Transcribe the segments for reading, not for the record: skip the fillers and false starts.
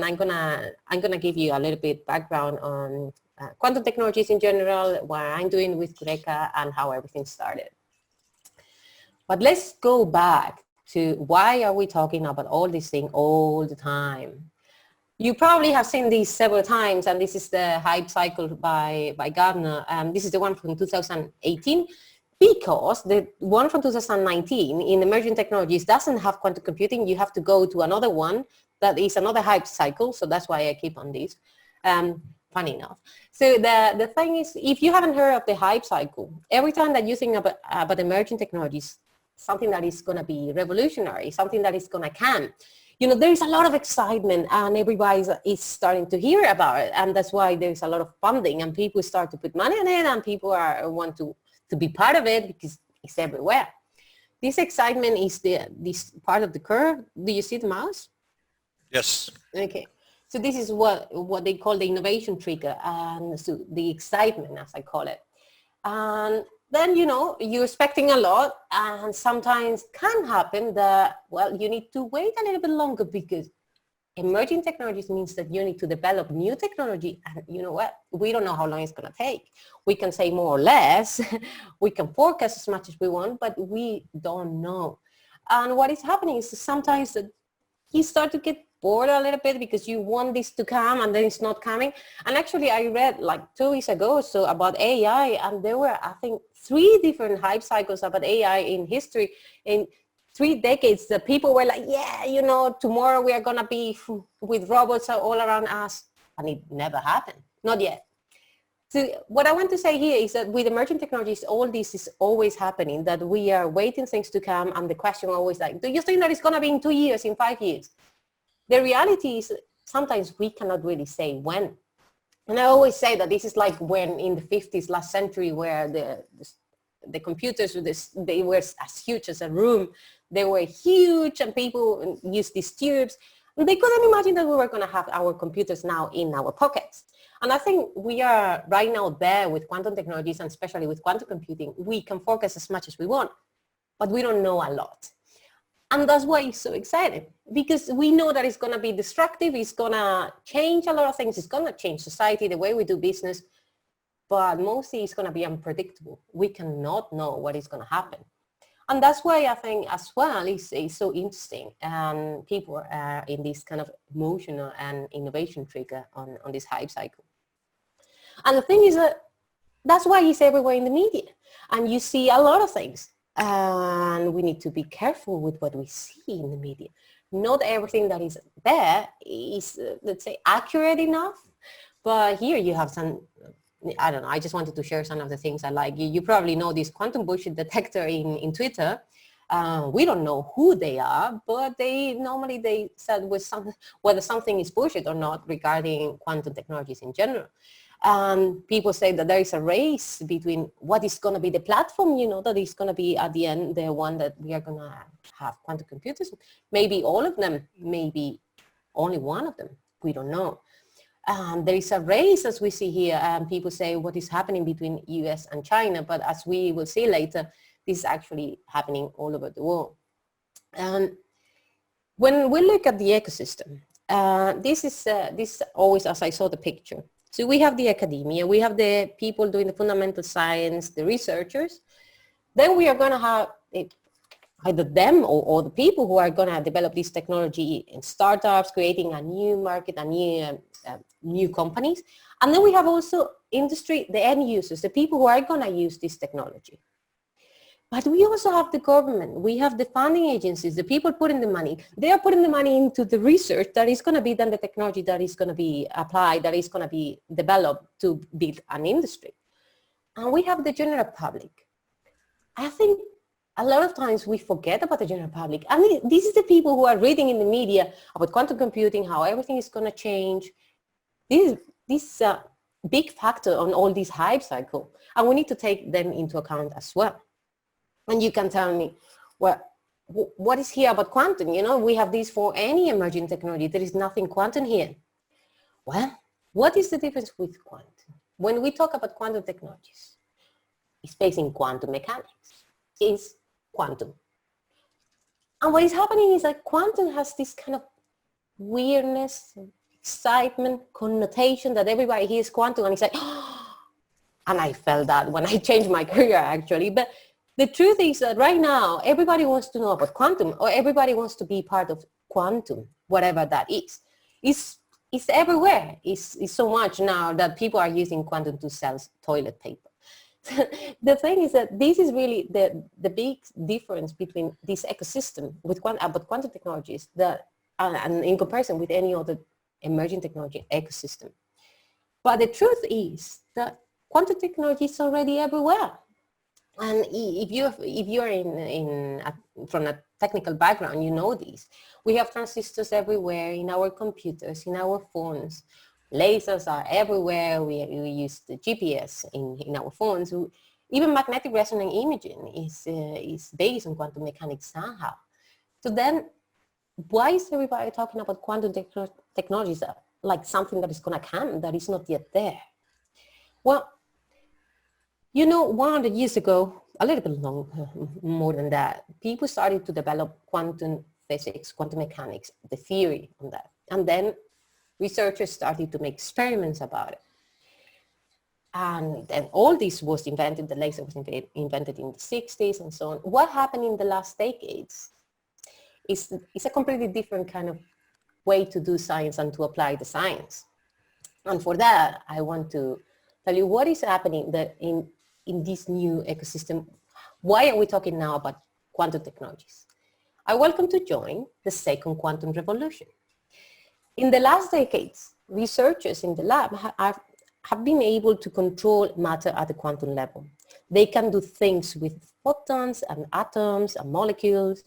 and I'm gonna give you a little bit background on quantum technologies in general, what I'm doing with QURECA, and how everything started. But let's go back to why are we talking about all these things all the time? You probably have seen these several times, and this is the hype cycle by Gardner. This is the one from 2018, because the one from 2019 in emerging technologies doesn't have quantum computing. You have to go to another one that is another hype cycle, so that's why I keep on this. Funny enough. So the thing is, if you haven't heard of the hype cycle, every time that you think about emerging technologies, something that is going to be revolutionary, something that is going to come, you know, there is a lot of excitement and everybody is starting to hear about it. And that's why there's a lot of funding and people start to put money on it and people want to be part of it because it's everywhere. This excitement is this part of the curve. Do you see the mouse? Yes. Okay. So this is what they call the innovation trigger, and so the excitement, as I call it. And then, you know, you're expecting a lot, and sometimes can happen that, well, you need to wait a little bit longer because emerging technologies means that you need to develop new technology, and you know what? We don't know how long it's going to take. We can say more or less, we can forecast as much as we want, but we don't know. And what is happening is sometimes that you start to get bored a little bit because you want this to come and then it's not coming. And actually I read like 2 weeks ago so about AI, and there were, I think, 3 different hype cycles about AI in history. In 3 decades, the people were like, yeah, you know, tomorrow we are going to be with robots all around us. And it never happened. Not yet. So what I want to say here is that with emerging technologies, all this is always happening, that we are waiting things to come. And the question always like, do you think that it's going to be in 2 years, in 5 years? The reality is sometimes we cannot really say when. And I always say that this is like when in the 50s, last century, where the computers, they were as huge as a room. They were huge and people used these tubes. And they couldn't imagine that we were going to have our computers now in our pockets. And I think we are right now there with quantum technologies, and especially with quantum computing. We can forecast as much as we want, but we don't know a lot. And that's why it's so exciting, because we know that it's going to be destructive. It's going to change a lot of things. It's going to change society, the way we do business, but mostly it's going to be unpredictable. We cannot know what is going to happen. And that's why I think as well it's so interesting, and people are in this kind of emotional and innovation trigger on this hype cycle. And the thing is that that's why it's everywhere in the media, and you see a lot of things. And we need to be careful with what we see in the media. Not everything that is there is, let's say, accurate enough. But here you have some, I don't know, I just wanted to share some of the things I like. You probably know this quantum bullshit detector in Twitter. We don't know who they are, but normally they said whether something is bullshit or not regarding quantum technologies in general. People say that there is a race between what is going to be the platform, you know, that is going to be at the end the one that we are going to have quantum computers. Maybe all of them, maybe only one of them. We don't know. There is a race, as we see here, and people say what is happening between US and China, but as we will see later, this is actually happening all over the world. When we look at the ecosystem, this always as I saw the picture. So we have the academia, we have the people doing the fundamental science, the researchers. Then we are going to have either them or the people who are going to develop this technology in startups, creating a new market, a new companies. And then we have also industry, the end users, the people who are going to use this technology. But we also have the government, we have the funding agencies, the people putting the money. They are putting the money into the research that is going to be then the technology that is going to be applied, that is going to be developed to build an industry. And we have the general public. I think a lot of times we forget about the general public. I mean, this is the people who are reading in the media about quantum computing, how everything is going to change. This is a big factor on all this hype cycle. And we need to take them into account as well. And you can tell me, well, what is here about quantum? You know, we have this for any emerging technology. There is nothing quantum here. Well, what is the difference with quantum? When we talk about quantum technologies, it's based in quantum mechanics. It's quantum. And what is happening is that quantum has this kind of weirdness, excitement, connotation that everybody hears quantum and it's like, oh, and I felt that when I changed my career actually. But the truth is that right now, everybody wants to know about quantum, or everybody wants to be part of quantum, whatever that is. It's everywhere. It's so much now that people are using quantum to sell toilet paper. The thing is that this is really the big difference between this ecosystem with quantum technologies that, and in comparison with any other emerging technology ecosystem. But the truth is that quantum technology is already everywhere. And if you're from a technical background, you know this. We have transistors everywhere in our computers, in our phones. Lasers are everywhere. We use the GPS in our phones. Even magnetic resonance imaging is based on quantum mechanics somehow. So then, why is everybody talking about quantum technologies like something that is going to come that is not yet there? Well, 100 years ago, a little bit more than that, people started to develop quantum physics, quantum mechanics, the theory on that. And then researchers started to make experiments about it. And then all this was invented, the laser was invented in the 60s and so on. What happened in the last decades is a completely different kind of way to do science and to apply the science. And for that, I want to tell you what is happening in this new ecosystem. Why are we talking now about quantum technologies? I welcome to join the second quantum revolution. In the last decades, researchers in the lab have been able to control matter at the quantum level. They can do things with photons and atoms and molecules.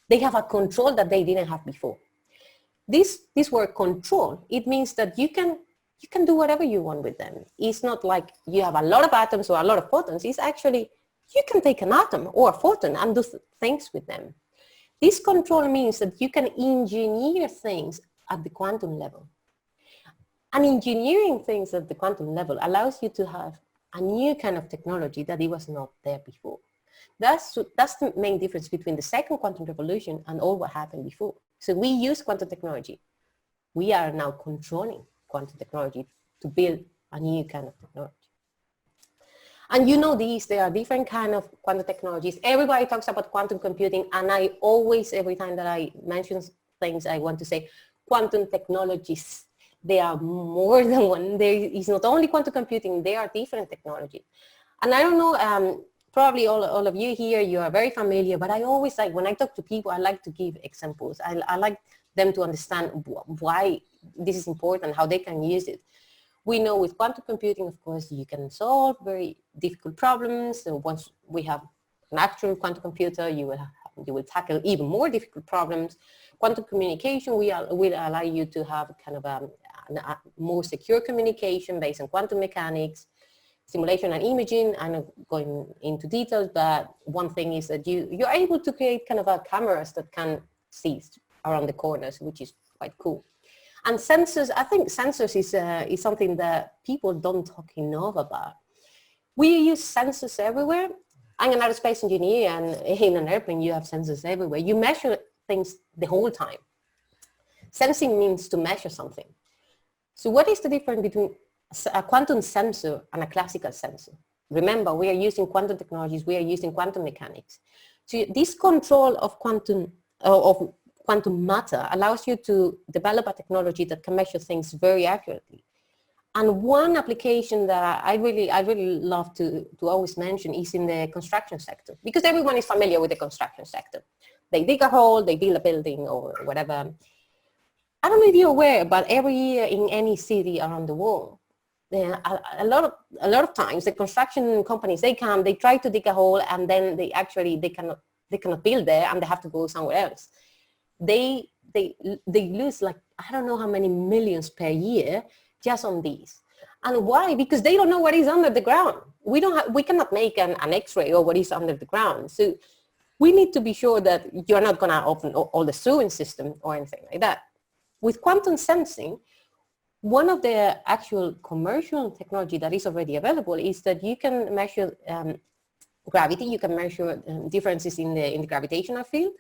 They have a control that they didn't have before. This word control, it means that you can do whatever you want with them. It's not like you have a lot of atoms or a lot of photons. It's actually, you can take an atom or a photon and do things with them. This control means that you can engineer things at the quantum level. And engineering things at the quantum level allows you to have a new kind of technology that it was not there before. That's the main difference between the second quantum revolution and all what happened before. So we use quantum technology. We are now controlling quantum technology to build a new kind of technology. And there are different kind of quantum technologies. Everybody talks about quantum computing, and I always, every time that I mention things, I want to say quantum technologies. There are more than one. There is not only quantum computing, there are different technologies. And I don't know, probably all of you here, you are very familiar, but I always like, when I talk to people, I like to give examples. I like them to understand why this is important, how they can use it. We know with quantum computing, of course, you can solve very difficult problems. So once we have an actual quantum computer, you will tackle even more difficult problems. Quantum communication will allow you to have kind of a more secure communication based on quantum mechanics. Simulation and imaging, I'm not going into details, but one thing is that you're able to create kind of cameras that can see around the corners, which is quite cool. And sensors, I think sensors is something that people don't talk enough about. We use sensors everywhere. I'm an aerospace engineer, and in an airplane you have sensors everywhere. You measure things the whole time. Sensing means to measure something. So what is the difference between a quantum sensor and a classical sensor? Remember, we are using quantum technologies, we are using quantum mechanics. So this control of quantum matter allows you to develop a technology that can measure things very accurately. And one application that I really love to always mention is in the construction sector, because everyone is familiar with the construction sector. They dig a hole, they build a building or whatever. I don't know if you're aware, but every year in any city around the world, a lot of times the construction companies, they try to dig a hole, and then they cannot build there, and they have to go somewhere else. They lose, like, I don't know how many millions per year just on these. And why? Because they don't know what is under the ground. We cannot make an X-ray or what is under the ground. So we need to be sure that you're not going to open all the sewing system or anything like that. With quantum sensing, one of the actual commercial technology that is already available is that you can measure gravity. You can measure differences in the gravitational field.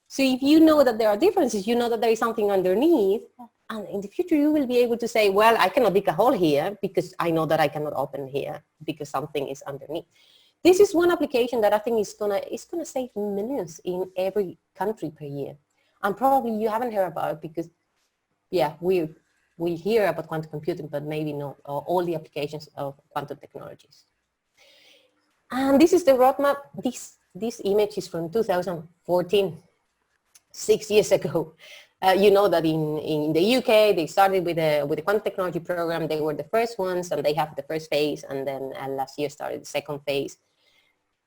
So if you know that there are differences, you know that there is something underneath, And in the future, you will be able to say, well, I cannot dig a hole here because I know that I cannot open here because something is underneath. This is one application that I think is gonna save millions in every country per year. And probably you haven't heard about it because, yeah, we hear about quantum computing, but maybe not all the applications of quantum technologies. And this is the roadmap. This image is from 2014, 6 years ago. You know that in the UK, they started with the quantum technology program. They were the first ones, and they have the first phase, and then last year started the second phase.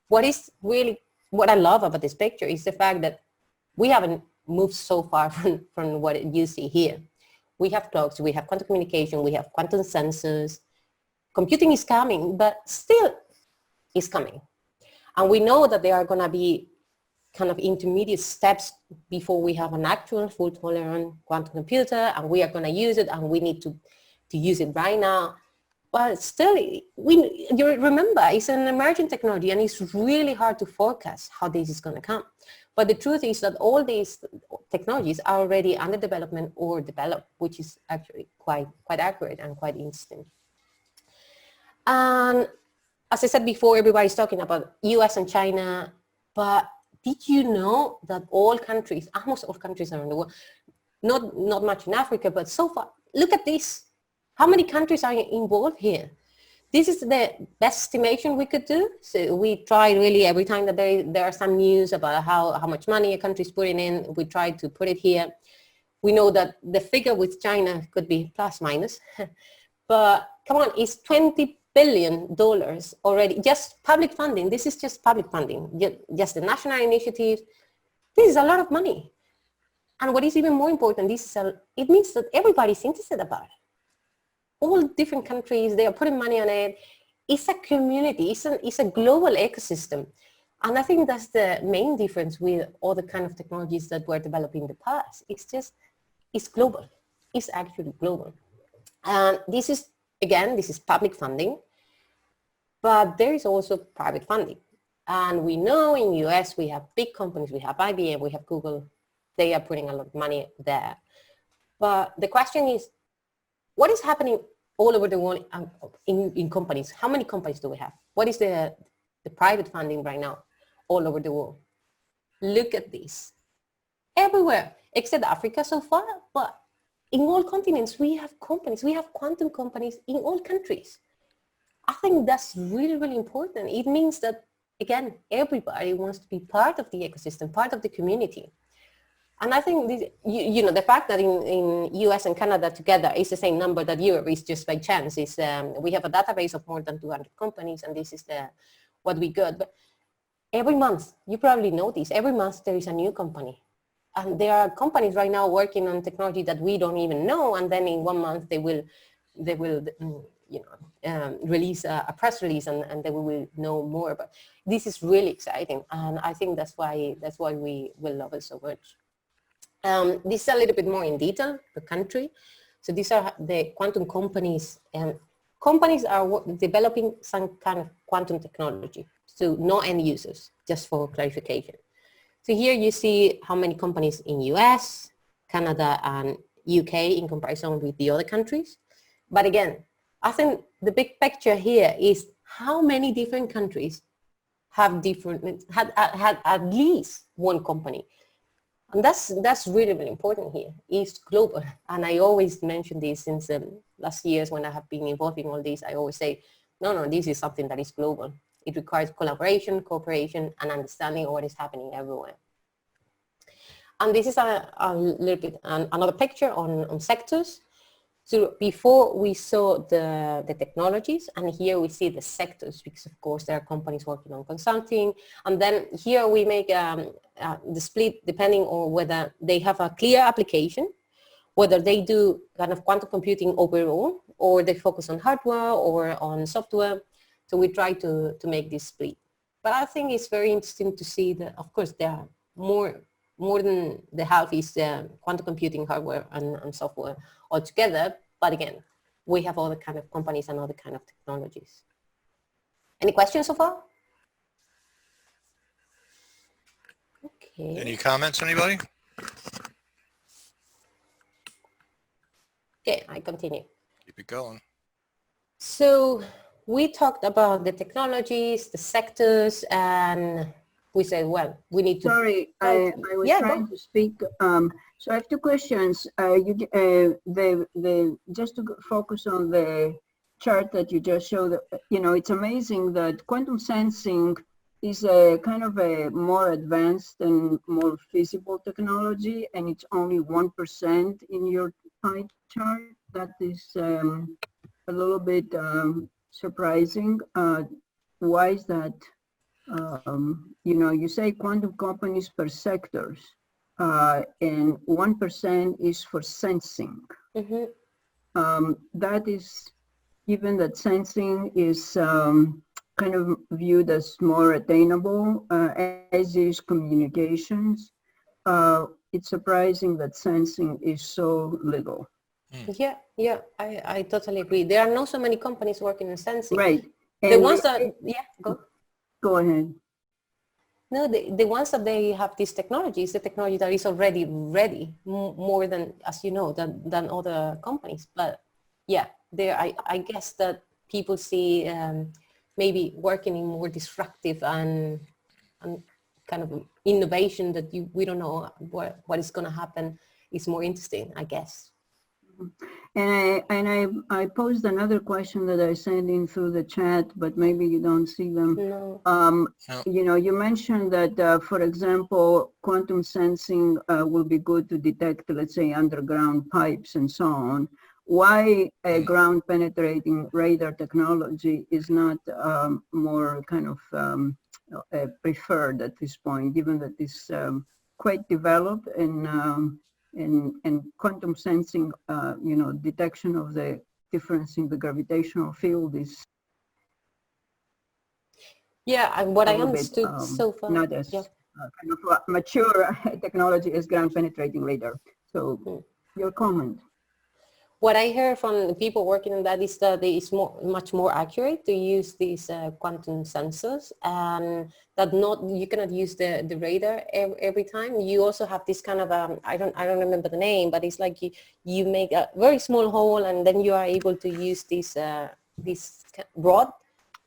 What I love about this picture is the fact that we haven't moved so far from what you see here. We have clocks, we have quantum communication, we have quantum sensors. Computing is coming, but still is coming. And we know that there are going to be kind of intermediate steps before we have an actual full tolerant quantum computer, and we are going to use it, and we need to use it right now. But still, you remember, it's an emerging technology, and it's really hard to forecast how this is going to come. But the truth is that all these technologies are already under development or developed, which is actually quite accurate and quite interesting. And as I said before, everybody's talking about US and China, but did you know that all countries, almost all countries around the world, not much in Africa, but so far, look at this. How many countries are involved here? This is the best estimation we could do. So we try really every time that there are some news about how much money a country is putting in, we try to put it here. We know that the figure with China could be plus minus, but come on, it's $20 billion already, just public funding. This is just public funding, just the national initiatives. This is a lot of money. And what is even more important, it means that everybody's interested about it. All different countries, they are putting money on it. It's a community, it's a global ecosystem. And I think that's the main difference with all the kind of technologies that were developed in the past. It's global. It's actually global. And this is public funding, but there is also private funding. And we know in the US, we have big companies, we have IBM, we have Google, they are putting a lot of money there. But the question is, what is happening all over the world in companies? How many companies do we have? What is the private funding right now all over the world? Look at this. Everywhere, except Africa so far, but in all continents, we have companies. We have quantum companies in all countries. I think that's really, really important. It means that, again, everybody wants to be part of the ecosystem, part of the community. And I think this, the fact that in US and Canada together is the same number that Europe is just by chance. Is we have a database of more than 200 companies, and this is what we got. But every month, you probably know this, every month there is a new company. And there are companies right now working on technology that we don't even know, and then in 1 month they will release a press release, and then we will know more. But this is really exciting, and I think that's why we will love it so much. This is a little bit more in detail per country. So these are the quantum companies, and companies are developing some kind of quantum technology. So no end users, just for clarification. So here you see how many companies in US, Canada, and UK in comparison with the other countries. But again, I think the big picture here is how many different countries have had at least one company. And that's really, really important here. It's global. And I always mention this since last years when I have been involved in all this. I always say, no, this is something that is global. It requires collaboration, cooperation, and understanding of what is happening everywhere. And this is a little bit another picture on sectors. So before we saw the technologies, and here we see the sectors, because of course there are companies working on consulting. And then here we make the split depending on whether they have a clear application, whether they do kind of quantum computing overall, or they focus on hardware or on software. So we try to make this split. But I think it's very interesting to see that, of course, there are more than the half is quantum computing hardware and software altogether. But again, we have all the kind of companies and all the kind of technologies. Any questions so far? Okay. Any comments, anybody? Okay, I continue. Keep it going. So we talked about the technologies, the sectors, and we said, well, we need to... Sorry, I was trying to speak. So I have two questions. Just to focus on the chart that you just showed, you know, it's amazing that quantum sensing is a kind of a more advanced and more feasible technology, and it's only 1% in your pie chart. That is a little bit surprising. Why is that? You know, you say quantum companies per sectors, and 1% is for sensing. That is, given that sensing is kind of viewed as more attainable, as is communications, it's surprising that sensing is so little. Yeah, I totally agree. There are not so many companies working in sensing. Right. The And ones that, Go ahead. No, the ones that they have this technology is the technology that is already ready, more than, as you know, than other companies. But yeah, there, I guess that people see maybe working in more disruptive and kind of innovation that we don't know what is going to happen is more interesting, I guess. And I posed another question that I sent in through the chat, but maybe you don't see them. No. You know, you mentioned that, for example, quantum sensing will be good to detect, let's say, underground pipes and so on. Why a ground penetrating radar technology is not more kind of preferred at this point, given that it's quite developed and quantum sensing, you know, detection of the difference in the gravitational field is... Yeah, what I understood so far. Not as kind of mature technology as ground penetrating radar. So your comment. What I heard from the people working on that is that it's much more accurate to use these quantum sensors, and that you cannot use the radar every time. You also have this kind of I don't remember the name, but it's like you make a very small hole, and then you are able to use this rod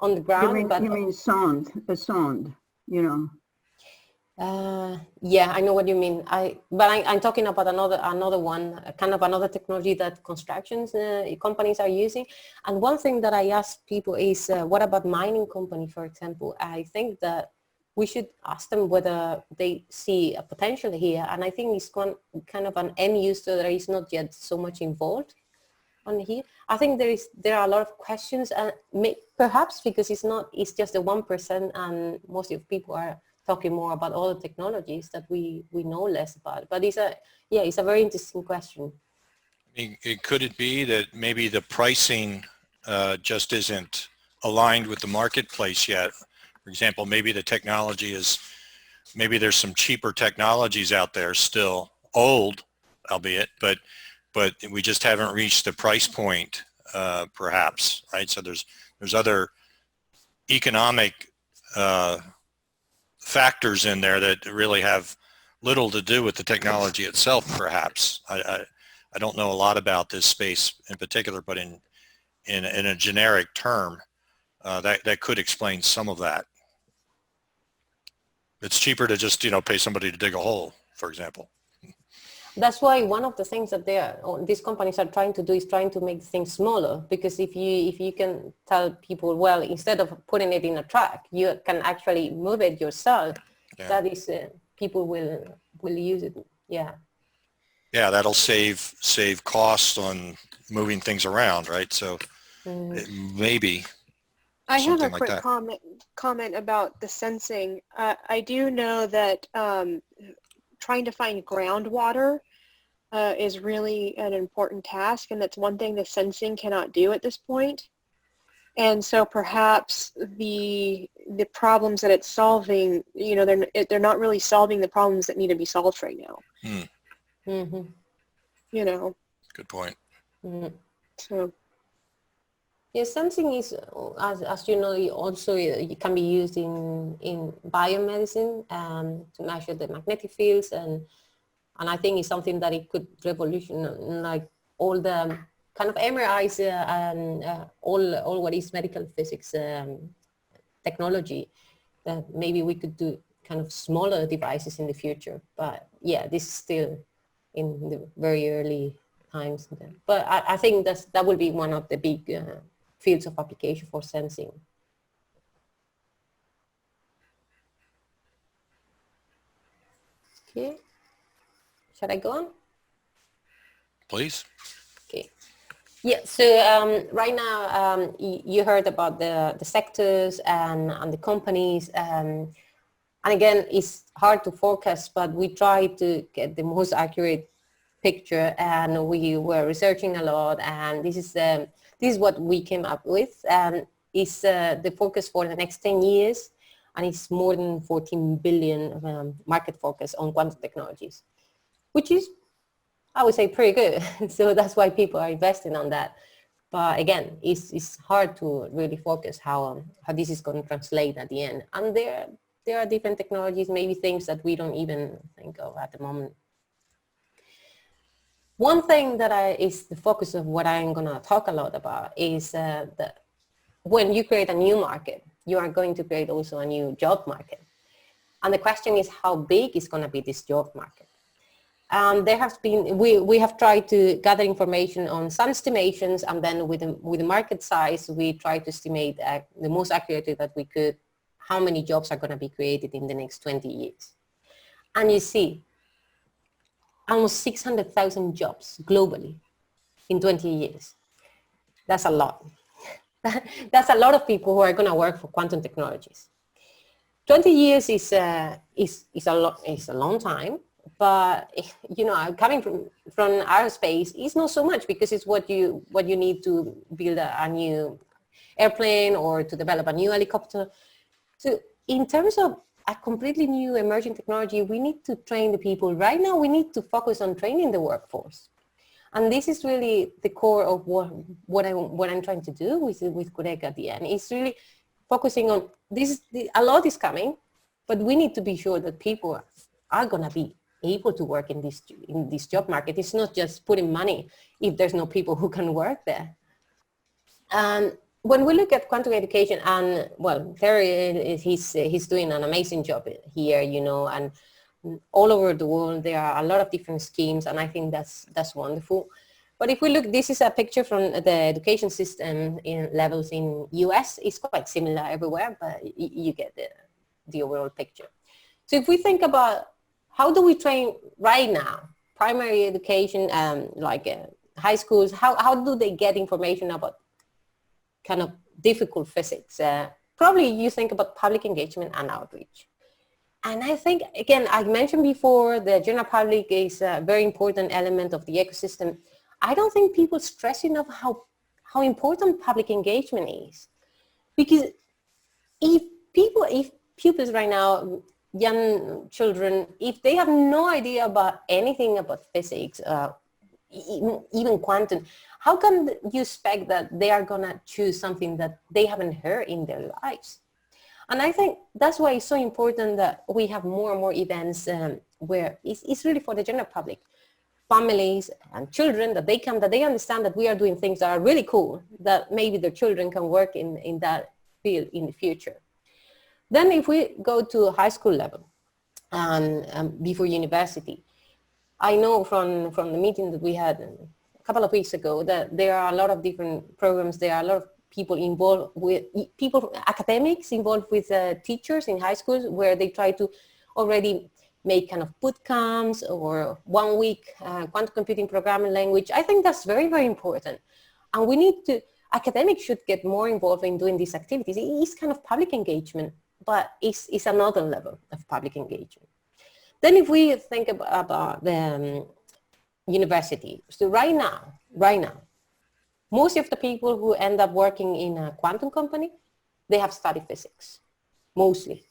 on the ground. You mean sound, a sound, you know. Yeah, I know what you mean. I'm talking about another one, kind of another technology that constructions companies are using. And one thing that I ask people is, what about mining company, for example? I think that we should ask them whether they see a potential here. And I think it's kind of an end user that is not yet so much involved on here. I think there are a lot of questions, and perhaps because it's just the 1%, and most of people are talking more about all the technologies that we know less about. But it's a very interesting question. Could it be that maybe the pricing just isn't aligned with the marketplace yet? For example, maybe the technology maybe there's some cheaper technologies out there still, old, albeit, but we just haven't reached the price point, perhaps, right? So there's other economic factors in there that really have little to do with the technology itself, perhaps. I don't know a lot about this space in particular, but in a generic term, that could explain some of that. It's cheaper to just, you know, pay somebody to dig a hole, for example. That's why one of the things that these companies are trying to do is trying to make things smaller, because if you can tell people, well, instead of putting it in a truck, you can actually move it yourself. Yeah. That is, people will use it. Yeah. Yeah, that'll save costs on moving things around, right? So maybe. I have a quick comment about the sensing. I do know that trying to find groundwater is really an important task, and that's one thing the sensing cannot do at this point. And so perhaps the problems that it's solving, you know, they're not really solving the problems that need to be solved right now. Mm-hmm. You know. Good point. Mm-hmm. So. Yeah, sensing is, as you know, it can be used in biomedicine to measure the magnetic fields, and I think it's something that it could revolutionize, like all the kind of MRIs and all what is medical physics technology, that maybe we could do kind of smaller devices in the future. But yeah, this is still in the very early times. But I think that will be one of the big fields of application for sensing. Okay, shall I go on? Please. Okay. Yeah, so right now you heard about the sectors and the companies. And again, it's hard to forecast, but we try to get the most accurate picture, and we were researching a lot, and this is what we came up with, and it's the focus for the next 10 years, and it's more than 14 billion market focus on quantum technologies, which is, I would say, pretty good. So that's why people are investing on that. But again, it's hard to really focus how this is going to translate at the end. And there are different technologies, maybe things that we don't even think of at the moment. One thing that is the focus of what I'm going to talk a lot about is that when you create a new market, you are going to create also a new job market. And the question is, how big is going to be this job market? There has been, we have tried to gather information on some estimations, and then with the market size, we try to estimate the most accurately that we could how many jobs are going to be created in the next 20 years. And you see, almost 600,000 jobs globally in 20 years. That's a lot. That's a lot of people who are going to work for quantum technologies. 20 years is a long time, but you know, coming from aerospace is not so much, because it's what you need to build a new airplane or to develop a new helicopter. So in terms of a completely new emerging technology, we need to train the people. Right now, we need to focus on training the workforce. And this is really the core of what I'm trying to do with QURECA at the end. It's really focusing on this. A lot is coming, but we need to be sure that people are going to be able to work in this job market. It's not just putting money if there's no people who can work there. When we look at quantum education, and well, Terry, he's doing an amazing job here, you know, and all over the world there are a lot of different schemes, and I think that's wonderful. But if we look, this is a picture from the education system in levels in US. It's quite similar everywhere, but you get the overall picture. So if we think about how do we train right now, primary education, high schools, how do they get information about kind of difficult physics? Probably you think about public engagement and outreach. And I think, again, I mentioned before, the general public is a very important element of the ecosystem. I don't think people stress enough how important public engagement is. Because if pupils right now, young children, if they have no idea about anything about physics, even quantum, how can you expect that they are going to choose something that they haven't heard in their lives? And I think that's why it's so important that we have more and more events where it's really for the general public, families and children, that they understand that we are doing things that are really cool, that maybe their children can work in that field in the future. Then if we go to high school level and before university, I know from the meeting that we had a couple of weeks ago that there are a lot of different programs. There are a lot of people involved with academics involved with teachers in high schools, where they try to already make kind of boot camps or 1 week quantum computing programming language. I think that's very, very important. And we need to, academics should get more involved in doing these activities. It is kind of public engagement, but it's another level of public engagement. Then if we think about the university, so right now, most of the people who end up working in a quantum company, they have studied physics, mostly,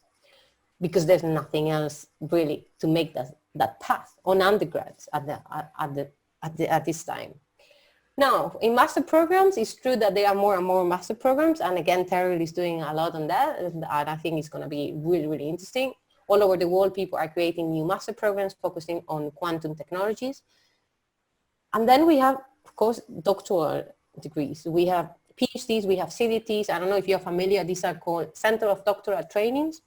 because there's nothing else really to make that path on undergrads at this time. Now, in master programs, it's true that there are more and more master programs, and again, Terry is doing a lot on that, and I think it's going to be really, really interesting. All over the world, people are creating new master programs focusing on quantum technologies. And then we have course, doctoral degrees. We have PhDs, we have CDTs. I don't know if you're familiar. These are called Center of Doctoral Trainings.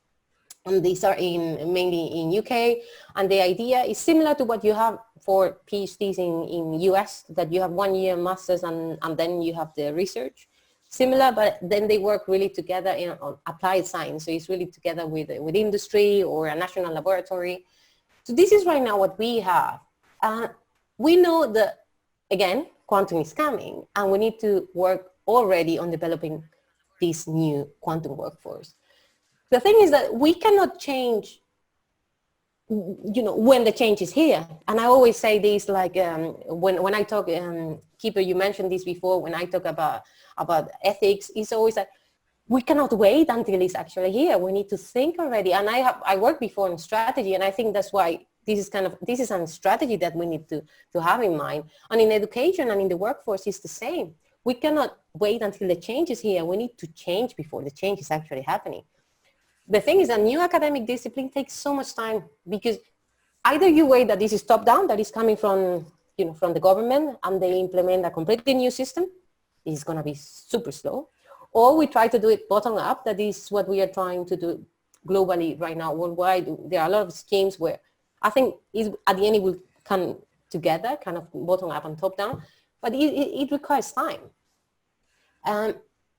And these are mainly in UK. And the idea is similar to what you have for PhDs in US, that you have 1 year master's and then you have the research. Similar, but then they work really together on applied science. So it's really together with industry or a national laboratory. So this is right now what we have. We know that, again, quantum is coming, and we need to work already on developing this new quantum workforce. The thing is that we cannot change, when the change is here. And I always say this, like when I talk, Keeper, you mentioned this before, when I talk about ethics, it's always like, we cannot wait until it's actually here. We need to think already. And I worked before in strategy, and I think that's why this is a strategy that we need to have in mind. And in education and in the workforce, it's the same. We cannot wait until the change is here. We need to change before the change is actually happening. The thing is, a new academic discipline takes so much time, because either you wait that this is top down, that is coming from the government, and they implement a completely new system. It's going to be super slow. Or we try to do it bottom up. That is what we are trying to do globally right now, worldwide. There are a lot of schemes where I think at the end it will come together, kind of bottom up and top down, but it requires time.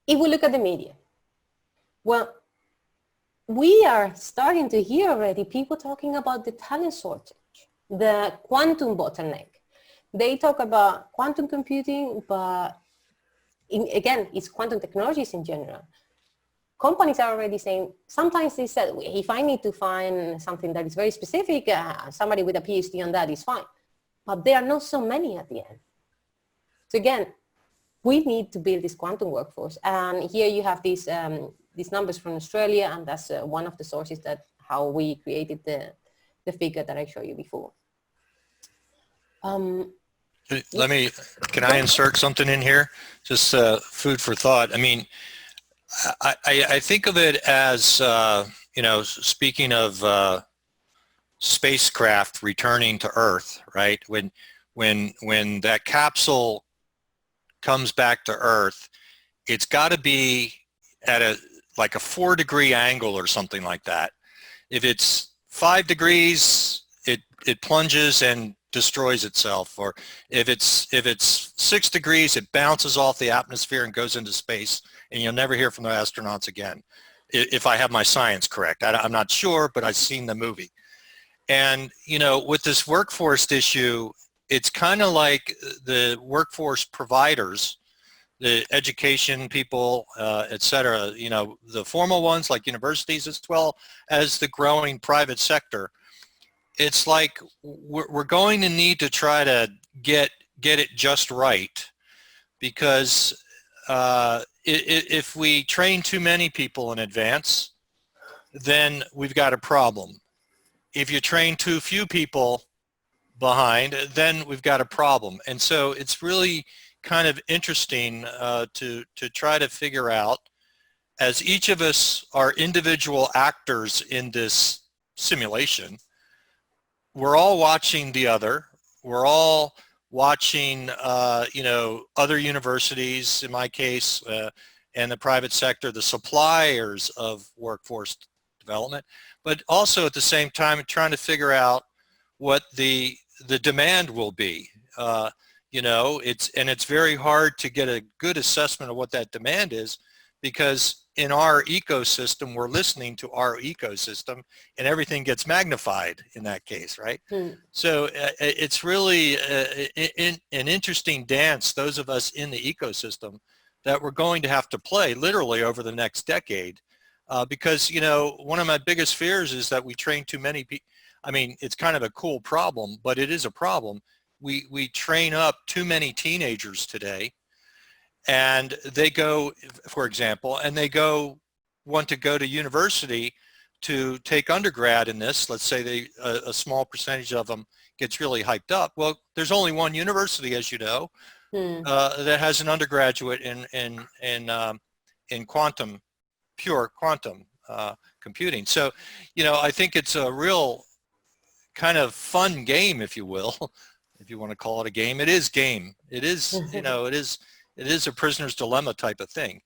If we look at the media, well, we are starting to hear already people talking about the talent shortage, the quantum bottleneck. They talk about quantum computing, but again, it's quantum technologies in general. Companies are already saying, sometimes they said, if I need to find something that is very specific, somebody with a PhD on that is fine. But there are not so many at the end. So again, we need to build this quantum workforce. And here you have these numbers from Australia, and that's one of the sources that how we created the figure that I showed you before. Can I insert something in here? Just food for thought. I mean, I think of it as, speaking of spacecraft returning to Earth, right? When that capsule comes back to Earth, it's got to be at a 4-degree angle or something like that. If it's 5 degrees, it plunges and destroys itself. Or if it's 6 degrees, it bounces off the atmosphere and goes into space, and you'll never hear from the astronauts again. If I have my science correct. I'm not sure, but I've seen the movie. And, with this workforce issue, it's kind of like the workforce providers, the education people, et cetera, the formal ones like universities, as well as the growing private sector. It's like we're going to need to try to get it just right, because if we train too many people in advance, then we've got a problem. If you train too few people behind, then we've got a problem. And so it's really kind of interesting to try to figure out, as each of us are individual actors in this simulation, we're all watching the other. We're all watching, other universities, in my case, and the private sector, the suppliers of workforce development, but also at the same time trying to figure out what the demand will be. It's very hard to get a good assessment of what that demand is, because in our ecosystem, we're listening to our ecosystem, and everything gets magnified in that case, right? So it's really an interesting dance, those of us in the ecosystem, that we're going to have to play literally over the next decade. Because, one of my biggest fears is that we train too many people. I mean, it's kind of a cool problem, but it is a problem. We train up too many teenagers today, and they go, for example, and they want to go to university to take undergrad in this. Let's say a small percentage of them gets really hyped up. Well, there's only one university, as you know, that has an undergraduate in quantum, pure quantum computing. So, I think it's a real kind of fun game, if you will, if you want to call it a game. It is game. It is, you know, it is a prisoner's dilemma type of thing.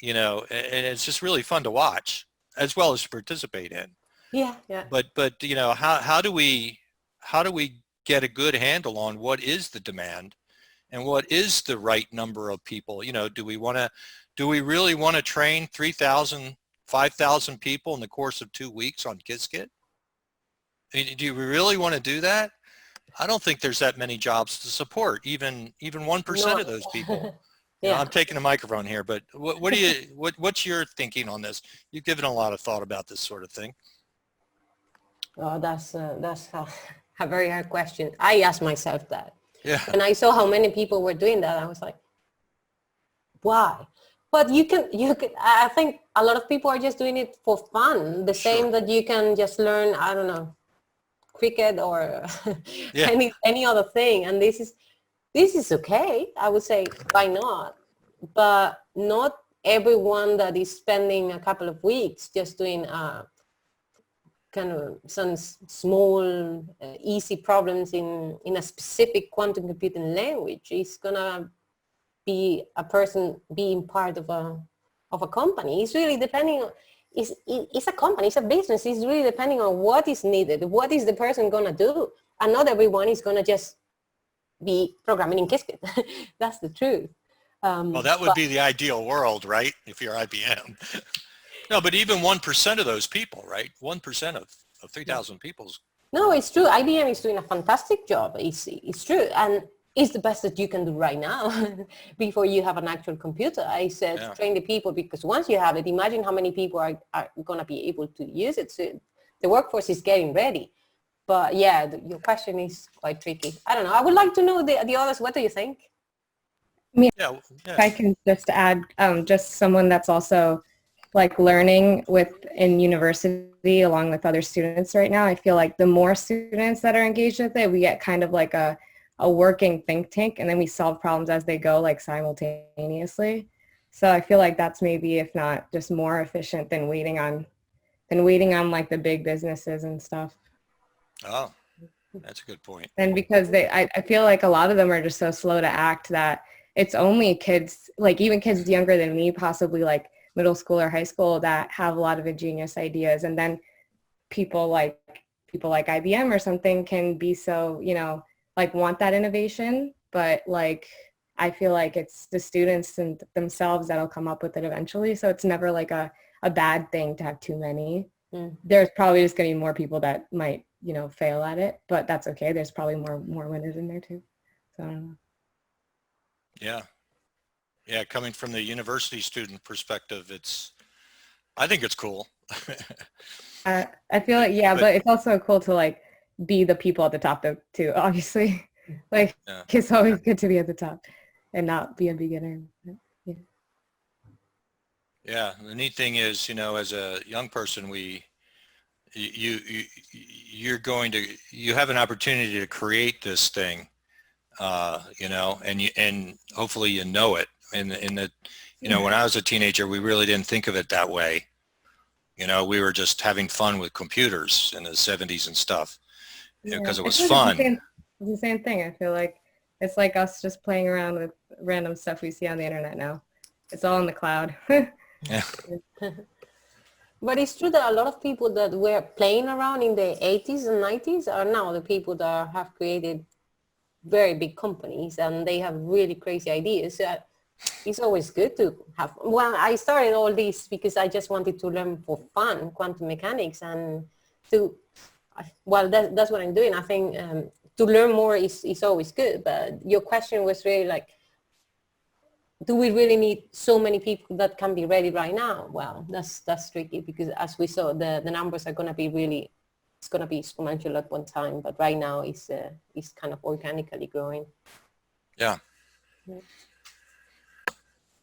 You know, and it's just really fun to watch as well as to participate in. Yeah, yeah. But you know, how do we get a good handle on what is the demand and what is the right number of people? You know, do we really want to train 3,000, 5,000 people in the course of 2 weeks on Qiskit? I mean, do we really want to do that? I don't think there's that many jobs to support, even 1% of those people. Yeah. You know, I'm taking a microphone here, but what's your thinking on this? You've given a lot of thought about this sort of thing. Oh, that's a very hard question. I asked myself that. Yeah. When I saw how many people were doing that, I was like, why? But you can, I think a lot of people are just doing it for fun. The same that you can just learn, I don't know, cricket or any other thing. And this is okay. I would say, why not? But not everyone that is spending a couple of weeks just doing kind of some small, easy problems in a specific quantum computing language is gonna be a person being part of a company. It's really depending on, it's a company, it's a business. It's really depending on what is needed, what is the person gonna do, and not everyone is gonna just be programming in Qiskit. That's the truth. Well, that would be the ideal world, right? If you're IBM. No, but even 1% of those people, right? 1% of 3,000 people. No, it's true. IBM is doing a fantastic job. It's true. And it's the best that you can do right now before you have an actual computer. I said, train the people, because once you have it, imagine how many people are going to be able to use it. So the workforce is getting ready. But yeah, your question is quite tricky. I don't know. I would like to know the others. What do you think? If I can just add, just someone that's also like learning in university along with other students right now. I feel like the more students that are engaged with it, we get kind of like a working think tank, and then we solve problems as they go, like simultaneously. So I feel like that's maybe, if not just more efficient than waiting on like the big businesses and stuff. Oh, that's a good point. And because I feel like a lot of them are just so slow to act that it's only kids, like even kids younger than me, possibly like middle school or high school, that have a lot of ingenious ideas. And then people like IBM or something can be so, you know, like want that innovation, but like I feel like it's the students and themselves that'll come up with it eventually. So it's never like a bad thing to have too many. There's probably just going to be more people that might, you know, fail at it, but that's okay. There's probably more winners in there too. So I don't know. Yeah, coming from the university student perspective, I think it's cool. I feel like, but it's also cool to like be the people at the top though too, obviously. Like it's always good to be at the top and not be a beginner. Yeah, the neat thing is, you know, as a young person, you have an opportunity to create this thing, you know, and hopefully you know it. You know, when I was a teenager, we really didn't think of it that way. You know, we were just having fun with computers in the 70s and stuff because it was fun. It's the same thing. I feel like it's like us just playing around with random stuff we see on the internet now. It's all in the cloud. Yeah. But it's true that a lot of people that were playing around in the 80s and 90s are now the people that have created very big companies, and they have really crazy ideas. It's always good to have. Well, I started all this because I just wanted to learn for fun quantum mechanics, and that's what I'm doing. I think to learn more is always good. But your question was really like, do we really need so many people that can be ready right now? Well, that's tricky, because as we saw, the numbers are going to be it's going to be exponential at one time. But right now it's kind of organically growing. Yeah.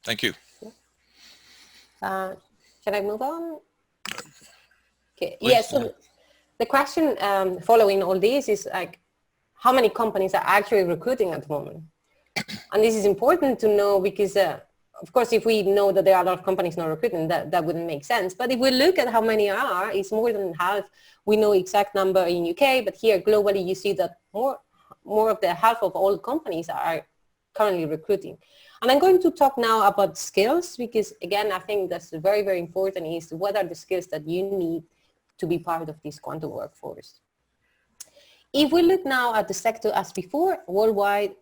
Thank you. Shall I move on? Okay. Please. So the question following all this is like, how many companies are actually recruiting at the moment? And this is important to know because, of course, if we know that there are a lot of companies not recruiting, that wouldn't make sense. But if we look at how many are, it's more than half. We know exact number in UK, but here globally you see that more of the half of all companies are currently recruiting. And I'm going to talk now about skills, because again, I think that's very, very important, is what are the skills that you need to be part of this quantum workforce. If we look now at the sector as before, worldwide,